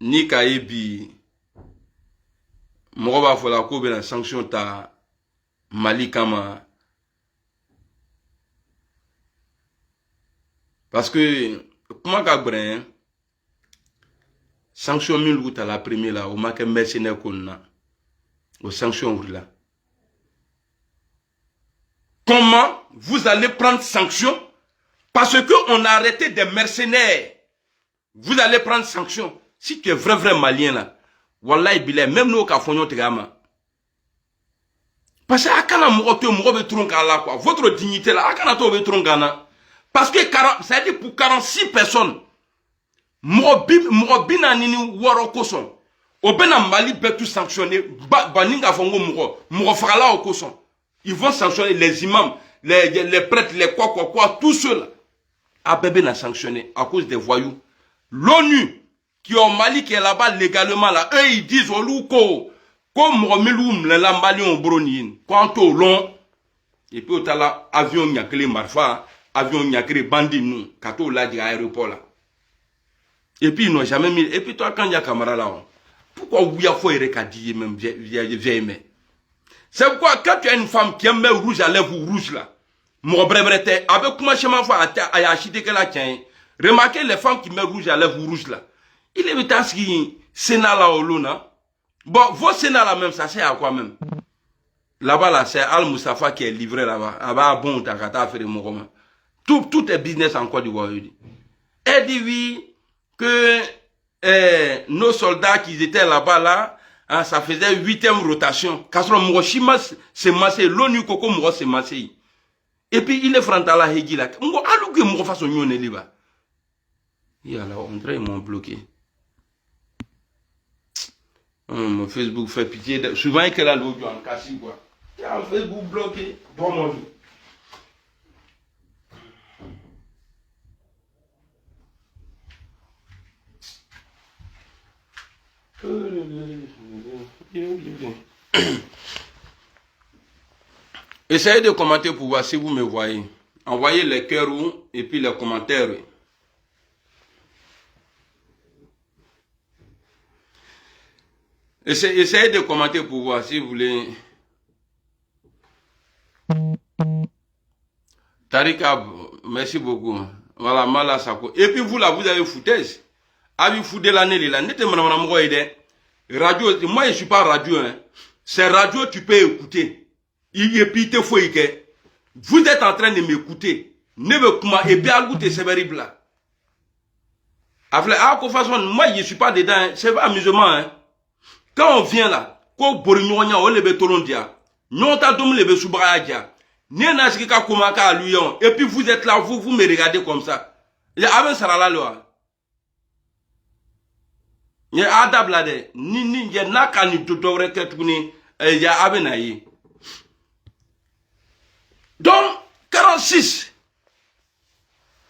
ni kaibi, moroba fo la koube na sanction ta Mali kama. Parce que, comment ka brin, sanction mille ou ta la première là, ou ma ke mercenaire qu'on a, aux sanctions là. Comment vous allez prendre sanction parce qu'on a arrêté des mercenaires? Vous allez prendre sanction. Si tu es vrai malien là, wallahi bilay, même nous ka fonyo tegama. Parce que akana mo tronka là quoi. Votre dignité là, akana to be tronka na. Parce que ça dit pour 46 personnes. Mo bina nini woro koson. Obena Mali peut tout sanctionner. Baninga fongo mo fala au koson. Ils vont sanctionner les imams, les prêtres, les quoi, tout cela. Abébé n'a sanctionné à cause des voyous. L'ONU, qui est au Mali, qui est là-bas légalement, là, eux, ils disent au louko, comme Romeloum, les Lambalions, Bronin, quant au long, et puis au tala, avion nyakele marfa, avion nyakele bandi nous, kato là, du aéroport là. Et puis ils n'ont jamais mis, et puis toi, quand il y a camarade là, pourquoi vous y a fait recadiller même, vieille mère? C'est pourquoi quand tu as une femme qui aime rouge à lèvres rouge là, mon breveté, avec comment je m'en fais à acheter que la tient. Remarquez les femmes qui mettent rouge à lèvres rouge là. Il est temps qui Sénat là au luna. Bon, vos Sénat là même, ça c'est à quoi même? Là-bas là, c'est Al Moustapha qui est livré là-bas. Ah bon, t'as qu'à faire mon roman. Tout est business en Côte d'Ivoire. Elle dit oui, que nos soldats qui étaient là-bas là, Hein, ça faisait 8e rotation. Kasro Mouroshima s'est massé. L'ONU Koko Mouro s'est massé. Et puis il est frontala Hegila. Mouro alouke Mouro façon yon liba. Et alors, André, ils m'ont bloqué. Mon Facebook fait pitié. Souvent, il y a l'audio en casse, quoi. Il y a un Facebook bloqué. Bon, mon Dieu. Essayez de commenter pour voir si vous me voyez. Envoyez les cœurs et puis les commentaires. Essayez de commenter pour voir si vous voulez. Tarika, merci beaucoup. Voilà, Mala Sako. Et puis vous là, vous avez foutaise. Avez foutu l'année, l'année, radio, moi je ne suis pas radio, hein. C'est radio, tu peux écouter. Et puis te faut que vous êtes en train de m'écouter. Ne me comment et bien goûter c'est terrible là. Moi je ne suis pas dedans, hein. C'est pas amusement, hein. Quand on vient là, quand Borignonia on le betolondia, nyota dom le besubraja, nena skika kumaka à Lyon, et puis vous êtes là, vous me regardez comme ça. Il y a avec ça la loi. Il y a adab là de, ni y a naka ni tutore ketuni, il y a abenaï. Donc 46,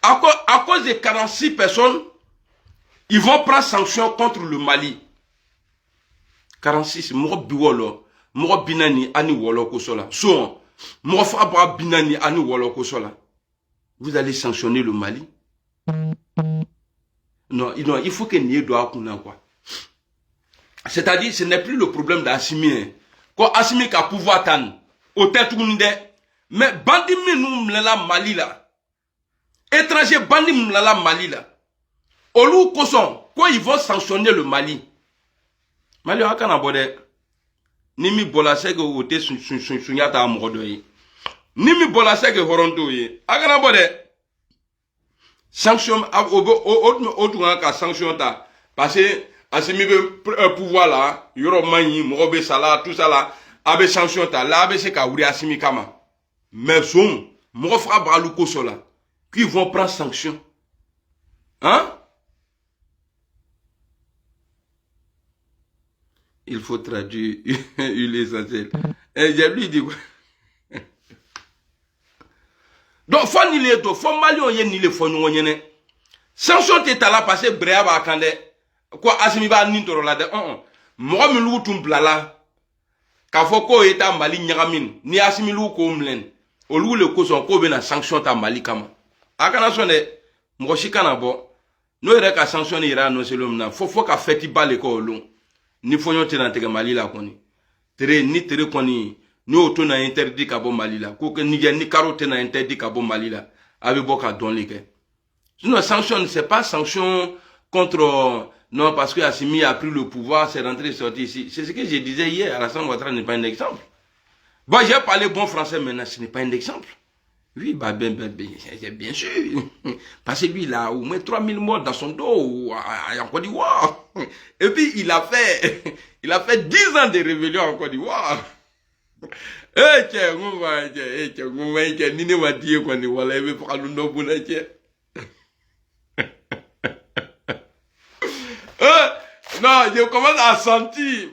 à cause de 46 personnes, ils vont prendre sanction contre le Mali. 46, moro biwolo, moro binani ani wolo kosola. So, moro fabra binani ani wolo kosola. Vous allez sanctionner le Mali? Non, il faut que n'y doit quoi. C'est-à-dire, ce n'est plus le problème d'Assimi. Quand Assimi a pouvoir tan, au tête mais bandi nous la Mali là. Étranger bandi la Mali là. Au loup koson, quoi ils vont sanctionner le Mali? Mali a kana bode ni mi bola sege wote sunyata amodo yi ni mi bola sege horondo yi akana bode sanction otunga ka sanction ta parce que Assimi be pouvoir là yoro manyi mobe sala tout ça là abe sanction ta là abe se ka wuri Assimi kama mais son mo fra bralu kosola qui vont prendre sanction hein. Il faut traduire l'essentiel. Et j'ai lui dit quoi? Donc, faut ni les deux, faut Malion yen ni les faut nous yene. Sanction t'es là passer brève à Kande. Quoi, Assimi ba nintoro là de moi me lou tum blala. Ka foko eta Mali nyagamin. Ni Assimi lou ko mlen. O lou le ko son ko be na sanction ta Mali kama. Akana sonne, mo shikana bo. No ere ka sanction ira no selom na. Faut ka feti balé ko long. Ni fonyon te nan tege Mali la koni. Ni tere koni, ni auto na interdit kabo Mali la. Kouke ni karote na interdit kabo Mali la. Abe boka don like. Sinon, sanction, c'est pas sanction contre, non, parce que Assimi a pris le pouvoir, c'est rentré, sorti ici. C'est ce que je disais hier, Alassane Ouattara n'est pas un exemple. Bon, j'ai parlé bon français maintenant, ce n'est pas un exemple. Oui, bah, bien sûr. Parce que lui, il a au moins 3000 morts dans son dos, en Côte d'Ivoire. Et puis, il a fait 10 ans de rébellion en Côte d'Ivoire. Non, je commence à sentir.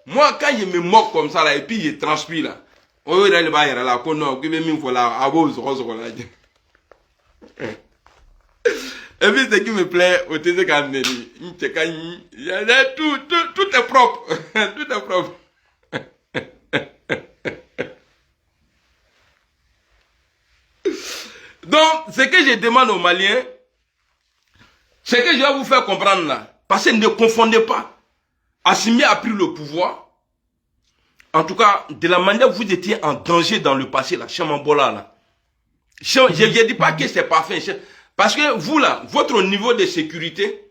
Moi, quand je me moque comme ça, là, et puis je transpire, là. Oh, il va y avoir la conno, qui me faut la abose, là. Et puis, ce qui me plaît, au TC Kamneri, tout est propre. Tout est propre. Donc, ce que je demande aux Maliens, c'est que je vais vous faire comprendre là. Parce que ne confondez pas. Assimi a pris le pouvoir. En tout cas, de la manière où vous étiez en danger dans le passé, là, Chamambola, là. Je ne dis pas que c'est parfait. Parce que vous, là, votre niveau de sécurité,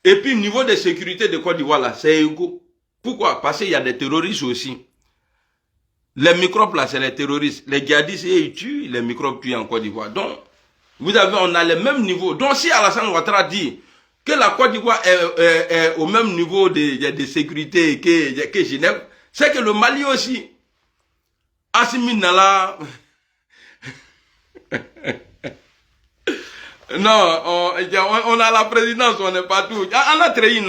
et puis le niveau de sécurité de Côte d'Ivoire, là, c'est égaux. Pourquoi? Parce qu'il y a des terroristes aussi. Les microbes, là, c'est les terroristes. Les djihadistes, ils tuent, les microbes tuent en Côte d'Ivoire. Donc, on a le même niveau. Donc, si Alassane Ouattara dit, que la Côte d'Ivoire est au même niveau de sécurité que Genève, c'est que le Mali aussi. Assimi Nala. Non, on a la présidence, on n'est pas tout. On a trahi,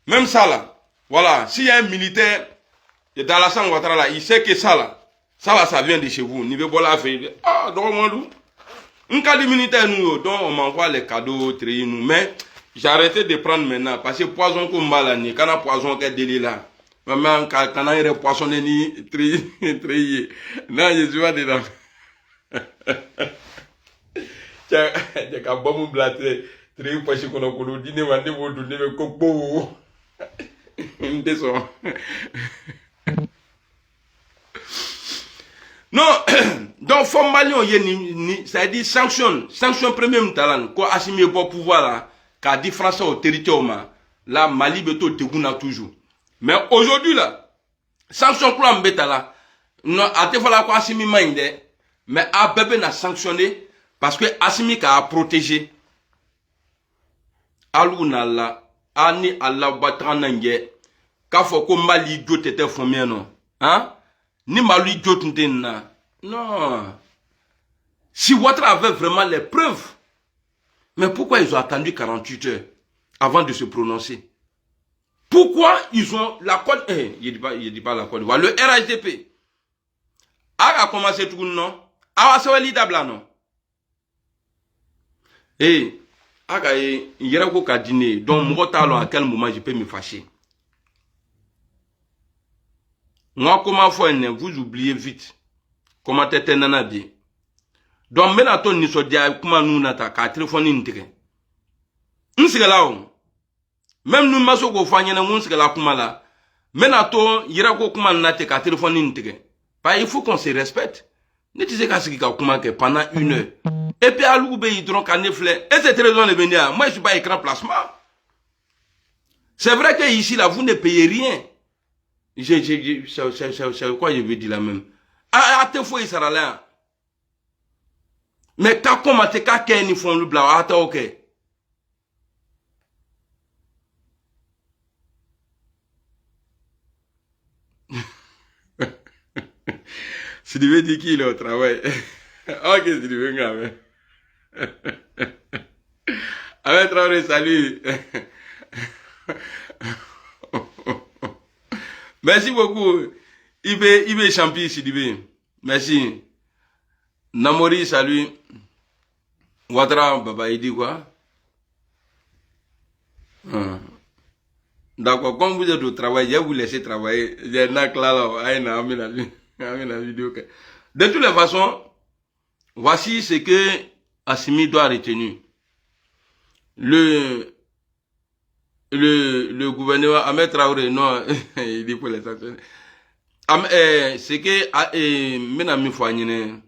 même ça là. Voilà, s'il y a un militaire dans la sang Ouattara là, il sait que ça là, ça vient de chez vous. Niveau voilà fait. Ah, donc on un cas de militaire nous, donc on m'envoie les cadeaux, trahi nous. Mais j'ai arrêté de prendre maintenant parce que poison comme malani, quand on a poison qui est délit là. Maman, quand on a un poisson ni trahi, non, je suis pas dedans. J'ai qu'à bon blater, très pas chez qu'on a connu, dîner, mandé, vous donnez le coco. Non, donc, faut Malion, ça a dit sanction premier talent, quoi, assumer pour pouvoir là, qu'a dit Français au territoire, là, Mali, beto, te toujours. Mais aujourd'hui là, sanction pour l'embêta là, non, à te voilà quoi, assumer mindé, mais à bébé n'a sanctionné, parce que Assimi a protégé. Alou nala, ani Allah batranange, k'a faut que Mali Diot était formé non, hein? Ni Mali Diot n'était non. Si Ouattara avait vraiment les preuves, mais pourquoi ils ont attendu 48 heures avant de se prononcer? Pourquoi ils ont la Côte, il dit pas la Côte d'Ivoire, le RHDP a commencé tout non? A va lidabla non? Et il y a un dîner, donc à quel moment je peux me fâcher? Moi, comment faire, vous oubliez vite. Comment t'es nana bien. Donc, maintenant, ni so dia, comment nous n'ata, qu'à téléphoner n'intégré. N's'est là, même nous, maso go fanya na n's'est là, comment là. Maintenant, il y a comment n'ate, qu'à téléphoner n'intégré. Il faut qu'on se respecte. Ne disais qu'à ce qu'il y a comment que pendant 1 heure. Et puis, à l'oubé, il drôle qu'à neflet. Et c'est très raison de venir. Moi, je suis pas écran placement. C'est vrai que ici, là, vous ne payez rien. C'est quoi je veux dire là même. À te fois, il sera là. Mais quand comment t'es qu'à qu'un ils font le blanc, à ta ok. Si tu veux dire qu'il est au travail. Ok, si tu veux, gamin. Avec Traoré, salut. Merci beaucoup. Ibe Champi, Sidibé. Merci. Namori, salut. Ouattara, Baba, il dit quoi? D'accord, comme vous êtes au travail, je vais vous laisser travailler. J'ai un acte là, la vidéo. De toutes les façons, voici ce que Assimi doit retenir. Le gouvernement Ahmed Traoré, non, il dit pour les sanctionner. C'est que, maintenant, il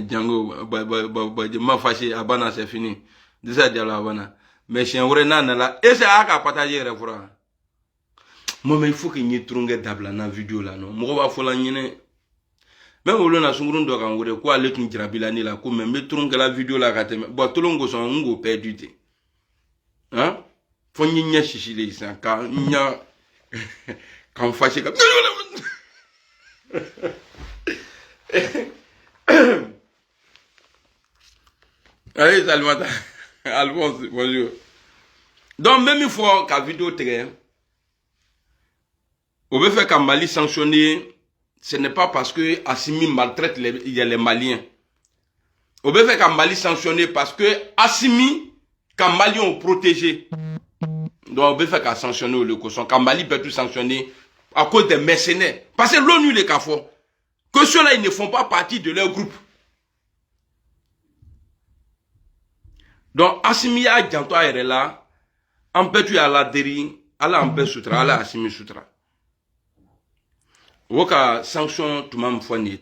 Django, m'a fâché, Abana, c'est fini. Déjà, Diallo Abana. Mais si on regarde là, et c'est à partager les frères. Moi, mais il faut qu'il y ait trop de d'abla dans la vidéo là, non? Moi, il faut la nier. Même au lieu de sungurun doit qu'on voit quoi, les trucs grabilani là, comme même trop de la vidéo là, quand même. Bon, tout le monde sont un peu perdu. Hein? Faut n'y a chichi les gens, quand n'y a, quand fâché comme. Allez, Salmata. Alphonse, bonjour. Donc, même une fois qu'à vidéo terrain, on veut faire qu'à Mali sanctionner, ce n'est pas parce que Assimi maltraite les Maliens. On veut faire qu'à Mali sanctionner parce que Assimi, qu'à Mali ont protégé. Donc, on veut faire qu'à sanctionner le caution. Qu'à Mali peut tout sanctionner à cause des mercenaires. Parce que l'ONU, les CAFO, que ceux-là, ils ne font pas partie de leur groupe. Donc, Assimi a janto a yɛrɛ la, an bɛɛ tu y'a la deri, ala an bɛɛ sutura, ala Assimi sutura. O ka sanction tuma min fɔ nin ye,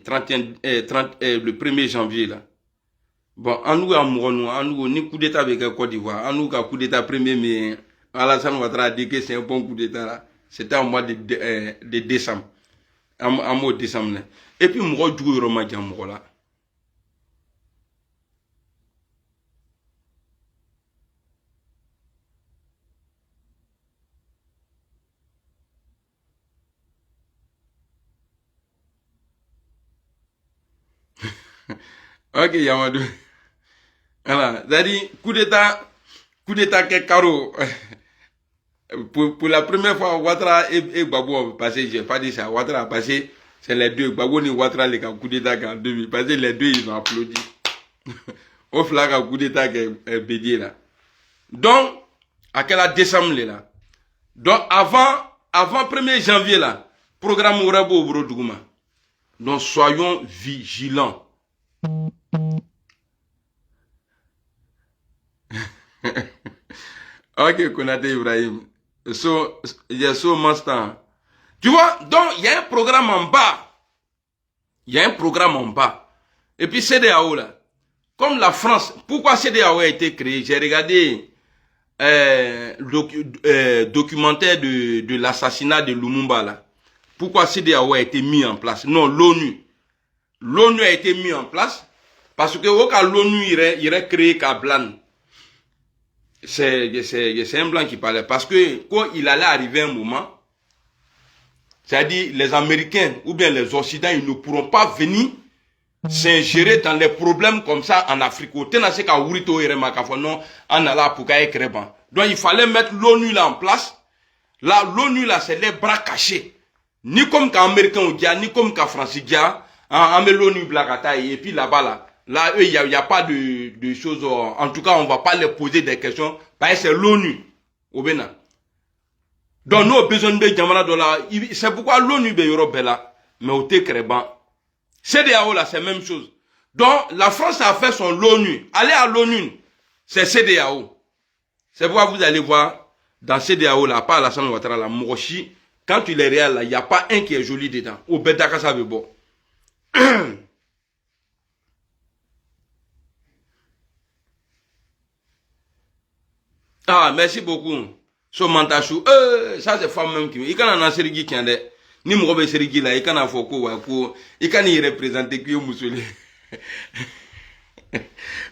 le 1er janvier là. Bon, an n'u ka mɔgɔ nu, an n'u ni coup d'état bɛ kɛ Côte d'Ivoire, an n'u ka coup d'état premier mais Alassane Ouattara a dit que c'est un bon coup d'état là. C'était en mois de décembre. En mois de décembre. Et puis, mɔgɔ jugu yɔrɔ ma jan mɔgɔ la. Ok, Yamadou. Voilà. C'est-à-dire, coup d'état qui est carreau. Pour la première fois, Ouattara et Gbagbo ont passé, j'ai pas dit ça, Ouattara a passé, c'est les deux, Gbagbo ni Ouattara, les coup d'état en 2000, parce que les deux, ils ont applaudi. Au flag à coup d'état qui est bédié là. Donc, à quel décembre là. Donc, avant 1er janvier là, programme Ourabo Brodgouma. Donc, soyons vigilants. Ok, Konate Ibrahim. Il y a so master. Tu vois, donc, il y a un programme en bas. Il y a un programme en bas. Et puis, CEDEAO là. Comme la France, pourquoi CEDEAO a été créé? J'ai regardé documentaire de l'assassinat de Lumumba là. Pourquoi CEDEAO a été mis en place? Non, l'ONU. L'ONU a été mis en place parce que au cas l'ONU irait créer Kablan. C'est un blanc qui parlait. Parce que quand il allait arriver un moment, c'est-à-dire les Américains ou bien les Occidentaux, ils ne pourront pas venir s'ingérer dans les problèmes comme ça en Afrique. Donc il fallait mettre l'ONU là en place. Là, l'ONU là, c'est les bras cachés. Ni comme qu'en Américain ou dia, ni comme qu'en Français dia, en l'ONU blagata et puis là-bas là, eux, il y a pas de choses, en tout cas, on va pas les poser des questions, parce que c'est l'ONU, au Bénin. Donc, nous, besoin de Jamana Dola, c'est pourquoi l'ONU, là, mais au Tékreban, CEDEAO, là, c'est la même chose. Donc, la France a fait son l'ONU. Allez à l'ONU, c'est CEDEAO. C'est pourquoi vous allez voir, dans CEDEAO, là, pas Alassane Ouattara, la Mochi, quand il est réel, là, il n'y a pas un qui est joli dedans. Au Bedaka, ça veut bon. Ah, merci beaucoup. So Mantachou, ça c'est femme même qui. Il y a un serigi qui est ni mourobe serigi là, il y a un foko wako, il y a un représenté qui est musulé.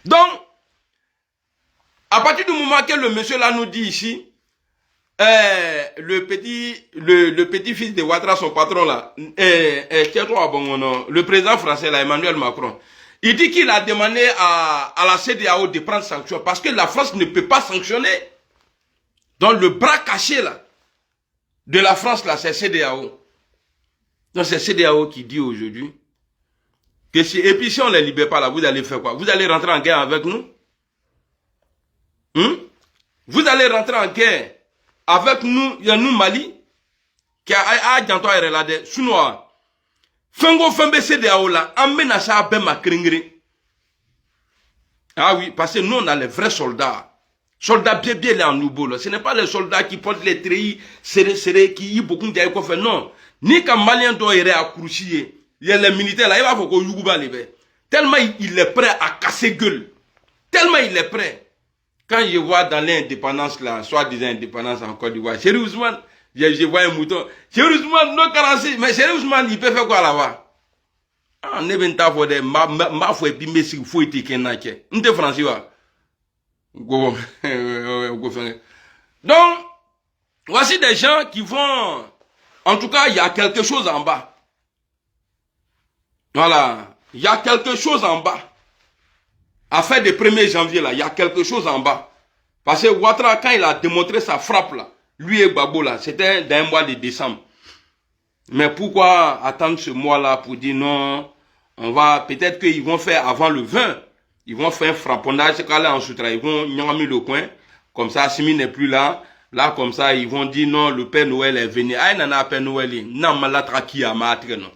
Donc, à partir du moment que le monsieur là nous dit ici, le petit fils de Ouattara, son patron là, le président français là, Emmanuel Macron, il dit qu'il a demandé à la CEDEAO de prendre sanction parce que la France ne peut pas sanctionner. Donc le bras caché là, de la France là, c'est CEDEAO. Donc c'est CEDEAO qui dit aujourd'hui que si, et puis si on ne les libère pas là, vous allez faire quoi? Vous allez rentrer en guerre avec nous? Vous allez rentrer en guerre avec nous, il y a nous Mali, qui a janto à relade, Sunoa. Fengo Fembe CEDEAO là, emmène ça à Bema Kringri. Ah oui, parce que nous on a les vrais soldats. Soldats bien là en Nouveau. Ce n'est pas les soldats qui portent les treillis serrés, qui y beaucoup de quoi faire. Non. Ni quand Malien doit y aller à Kourouchier, il y a les militaires là, il va faut qu'on Yougouba les. Tellement il est prêt à casser gueule. Tellement il est prêt. Quand je vois dans l'indépendance là, soit disant indépendance en Côte d'Ivoire, Chéri Ousmane, je vois un mouton. Chéri Ousmane, non 46, mais Chéri Ousmane, il peut faire quoi là-bas? Ah, ne ben ta fode, ma foi puis messi faut été kenache. N'te français wa. Donc, voici des gens qui vont... En tout cas, il y a quelque chose en bas. Voilà. Il y a quelque chose en bas. À faire du 1er janvier, là, il y a quelque chose en bas. Parce que Ouattara, quand il a démontré sa frappe, là, lui et Gbagbo, là, c'était dans un mois de décembre. Mais pourquoi attendre ce mois-là pour dire non, on va... Peut-être qu'ils vont faire avant le 20. Ils vont faire un frapponnage, quand là en soutra, ils vont nyangami le coin. Comme ça, Simi n'est plus là. Là, comme ça, ils vont dire non, le Père Noël est venu. Ah, il n'en a Père Noël. Non, malatra qui a matre, non.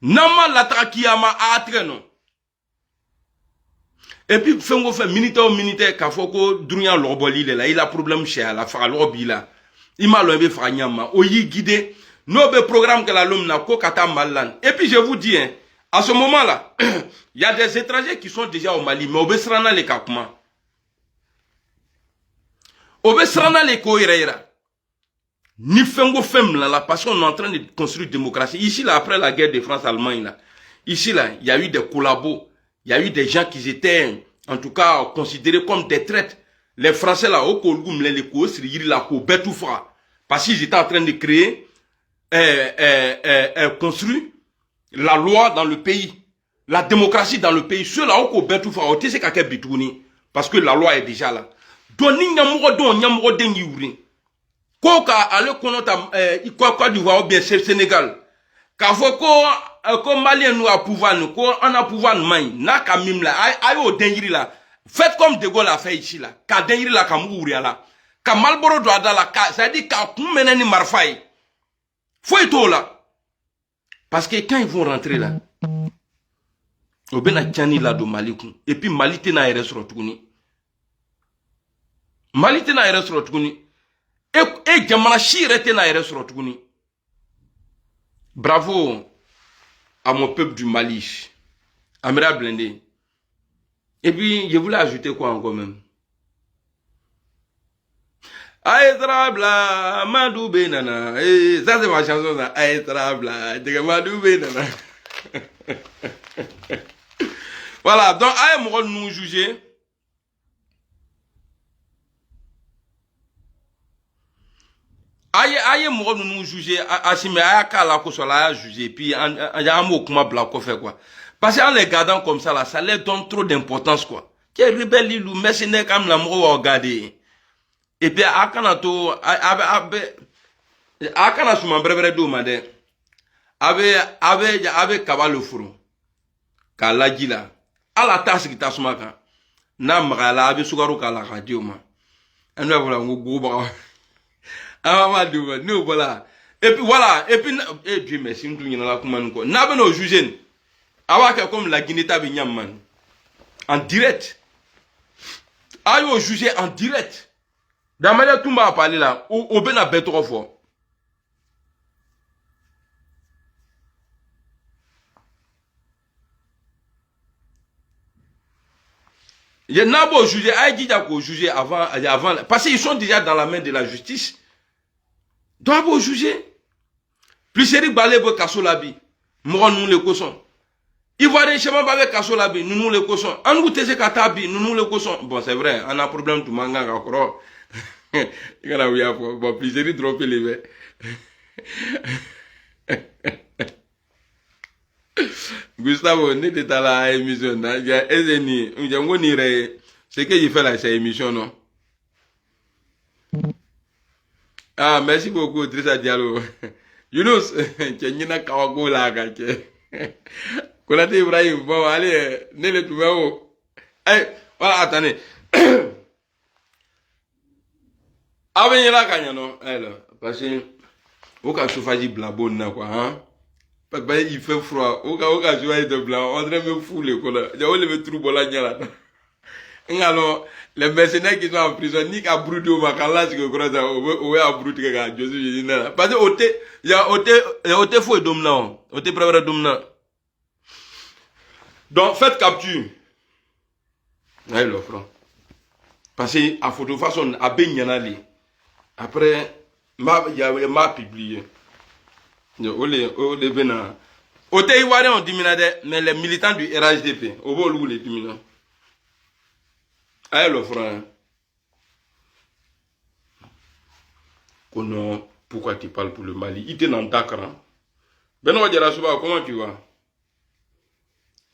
Non, malatra qui a matre, non. Et puis, fengo fait militaire, kafoko, drunya l'orboli, là, il a problème chez la faralobi, là. Il m'a levé franyama. Oyi guidé. Nos programme que la l'homme n'a qu'au malan. Et puis, je vous dis, hein, à ce moment-là, il y a des étrangers qui sont déjà au Mali, mais au Besrana les Kakuma. Au Besrana les Koireira. Ni Fengo Fem là, parce qu'on est en train de construire une démocratie. Ici, là, après la guerre de France-Allemagne, là, ici, là, il y a eu des collabos. Il y a eu des gens qui étaient, en tout cas, considérés comme des traîtres. Les Français, là, au Kolgoum, les Koosri, là, au Betoufra. Parce qu'ils étaient en train de créer, construire la loi dans le pays, la démocratie dans le pays. Ceux-là, au Betou Faoté, c'est qu'à Bitouni. Parce que la loi est déjà là. Doni Nyamouro don Nyamouro dengi ouri. Ko ka ale kono ta Côte d'Ivoire ou bien Sénégal. Ka fo ko Malien nous a pouvoir nous, ko on a pouvoir main. Na ka mim là, ayo dengi là. Faites comme De Gaulle a fait ici là. Ka dengi là ka mouri là. Ka Malboro doit dans la ça dit ka kumenen ni marfai. Faut être là. Parce que quand ils vont rentrer là, au ben a tiani là do Malikou. Et puis Mali te na reste retourné. Mali te na reste retourné. Et jamana shire te na reste retourné. Bravo à mon peuple du Mali. Amira Blindé. Et puis je voulais ajouter quoi encore même. Aïtrabla, Madou Benana. Ça c'est ma chanson ça. Aïtrabla, Madou Benana. Voilà, donc aïe mon nous juger. Aïe mon nous juger. Asime aïe kala kosola juger. Puis un mot comment blanco fait quoi. Parce qu'en les gardant comme ça là, ça leur donne trop d'importance quoi. Quel rebelle ilou, mercenaire comme la mort regarder. Et puis akana to akana suma brevere do made. Ave kabalo furu. Ka laji la. Ala tasi kita suma kan. Na magala ave sugaru kala radio ma. Anu voilà ngo ba. Ah ma do nous voilà. Et puis voilà, et puis Dieu merci nous nyina la kuma nko. Na be no juger. Awaka comme la Guinée tabi nyam man. En direct. Ayo juger en direct. Dans ma tout m'a parlé là, au ben a bête trop fort. Il y a un beau juger, juger avant, parce qu'ils sont déjà dans la main de la justice. Donc, beau juger. Plus sérieux, balé, beau kassolabi. Moi, nous les cossons. Ivoirien, chez moi, avec kassolabi, nous les cossons. En nous, t'es katabi, nous les cossons. Bon, c'est vrai, on a un problème, tout manga, encore. Bon, plus sérieux, dropper les verres. Gustavo, n'était pas la émission. C'est que j'ai fait là, cette émission, non? Ah, merci beaucoup, Trissa Diallo. Yunus, tu es une kawago là, Kolate Ibrahim, bon, allez, ne le trouvez pas. Voilà, attendez. Avenir là, quand non? Parce que, au cas où il blabon, quoi, hein? Parce qu'il fait froid. Au cas où il est de blanc, on dirait me fou le colère. Il y a le trou pour la gueule. Alors, les mercenaires qui sont en prison, ni qu'à brûler au macala, c'est que crois ça, ou à brûler que Jésus, parce que il y a ôté fou et dôme là, ôté prévoir dôme là. Donc, faites capture. Ouais, l'offre. Parce que, à photo façon, à Benyanali. Après, il y a m'a publié. Ôté Ivoirien ont diminué, mais les militants du RHDP, au vol où les diminuent. Aïe, l'offre. Pourquoi tu parles pour le Mali? Il était dans Dakar. Benoît Djerasuba, comment tu vas?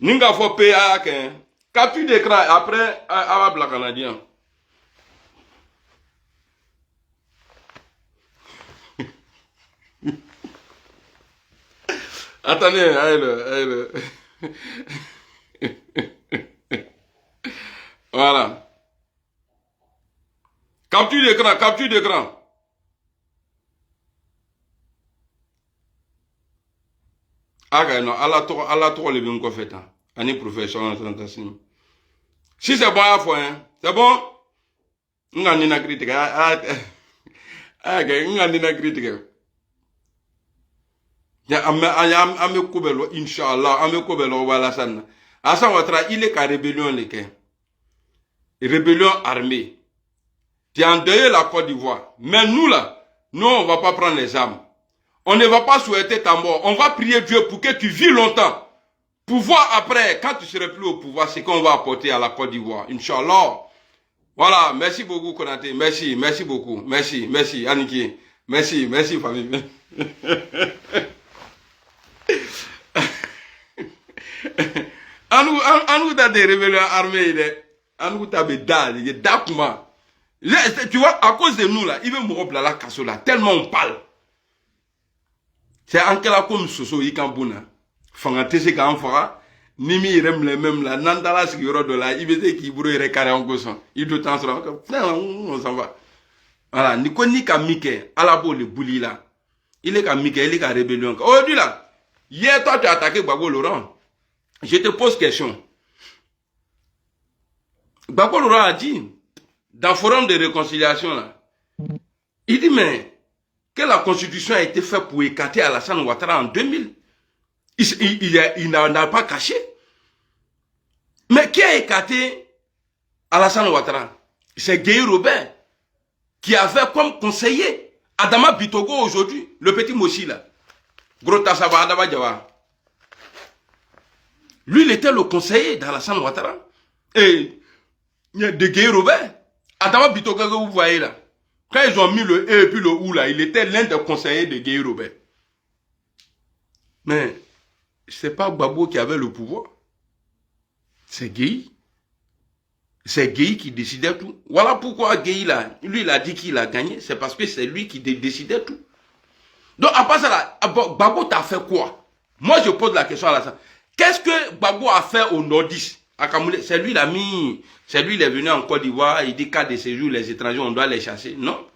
Ninga faut payer à quelqu'un. Capture d'écran après à la Canadien. Attendez, allez. Voilà. Capture d'écran. Ah, non, Allah trop le bien qu'on fait. Année professionnelle, si c'est bon à la fois, hein, c'est bon? On a une critique. On a une critique. Ame kubelo inshallah ame kubelo wala sana asa watra il est ka rébellion rébellion armée tu as endeuillé la Côte d'Ivoire mais nous là on va pas prendre les armes, on ne va pas souhaiter ta mort, on va prier Dieu pour que tu vis longtemps pour voir après quand tu seras plus au pouvoir ce qu'on va apporter à la Côte d'Ivoire inshallah. Voilà, merci beaucoup Konaté, merci beaucoup, merci Aniki, merci famille. Anou t'as des rébellions armées, Anou t'as des dalles, il y a d'accord. Tu vois, à cause de nous là, il veut me rompre la casse là, tellement on parle. C'est en quel cas comme Soso Ikambuna. Fangate se quand fera, Nimi rem les mêmes là, Nandala ce qui aura de là, il veut dire qu'il brûle carré en gosson. Il doit t'en sortir. On s'en va. Voilà, Nikoni Kamike, Alabo le bouli là. Il est Kamike, il est à rébellion. Aujourd'hui là, hier toi tu as attaqué Gbagbo Laurent. Je te pose question. Gbagbo Laurent a dit, dans le forum de réconciliation là, il dit mais que la constitution a été faite pour écarter Alassane Ouattara en 2000. Il n'a pas caché. Mais qui a écarté Alassane Ouattara? C'est Gueye Robert qui avait comme conseiller Adama Bitogo aujourd'hui, le petit Moshi là. Gros Tassaba Adama Diawa. Lui, il était le conseiller d'Alassane Ouattara. Et de Gueye Robert. Adama Bitogo que vous voyez là. Quand ils ont mis le E et puis le OU là, il était l'un des conseillers de Gueye Robert. Mais c'est pas Gbagbo qui avait le pouvoir. C'est Gueye. C'est Gueye qui décidait tout. Voilà pourquoi Gueye là, lui il a dit qu'il a gagné. C'est parce que c'est lui qui décidait tout. Donc après ça là, Gbagbo t'a fait quoi? Moi je pose la question à la. Qu'est-ce que Gbagbo a fait au nordiste? C'est lui il a mis. C'est lui il est venu en Côte d'Ivoire, il dit qu'à de séjour les étrangers on doit les chasser. Non.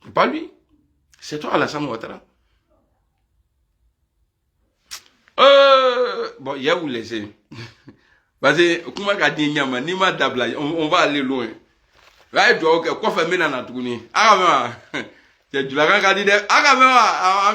C'est pas lui. C'est toi Alassane Ouattara. Bon, il y a où laisser. Parce que, comment on dit, on va aller loin. Là, il doit quoi faire maintenant à tourner. Ah, c'est du la gang à dire, ah,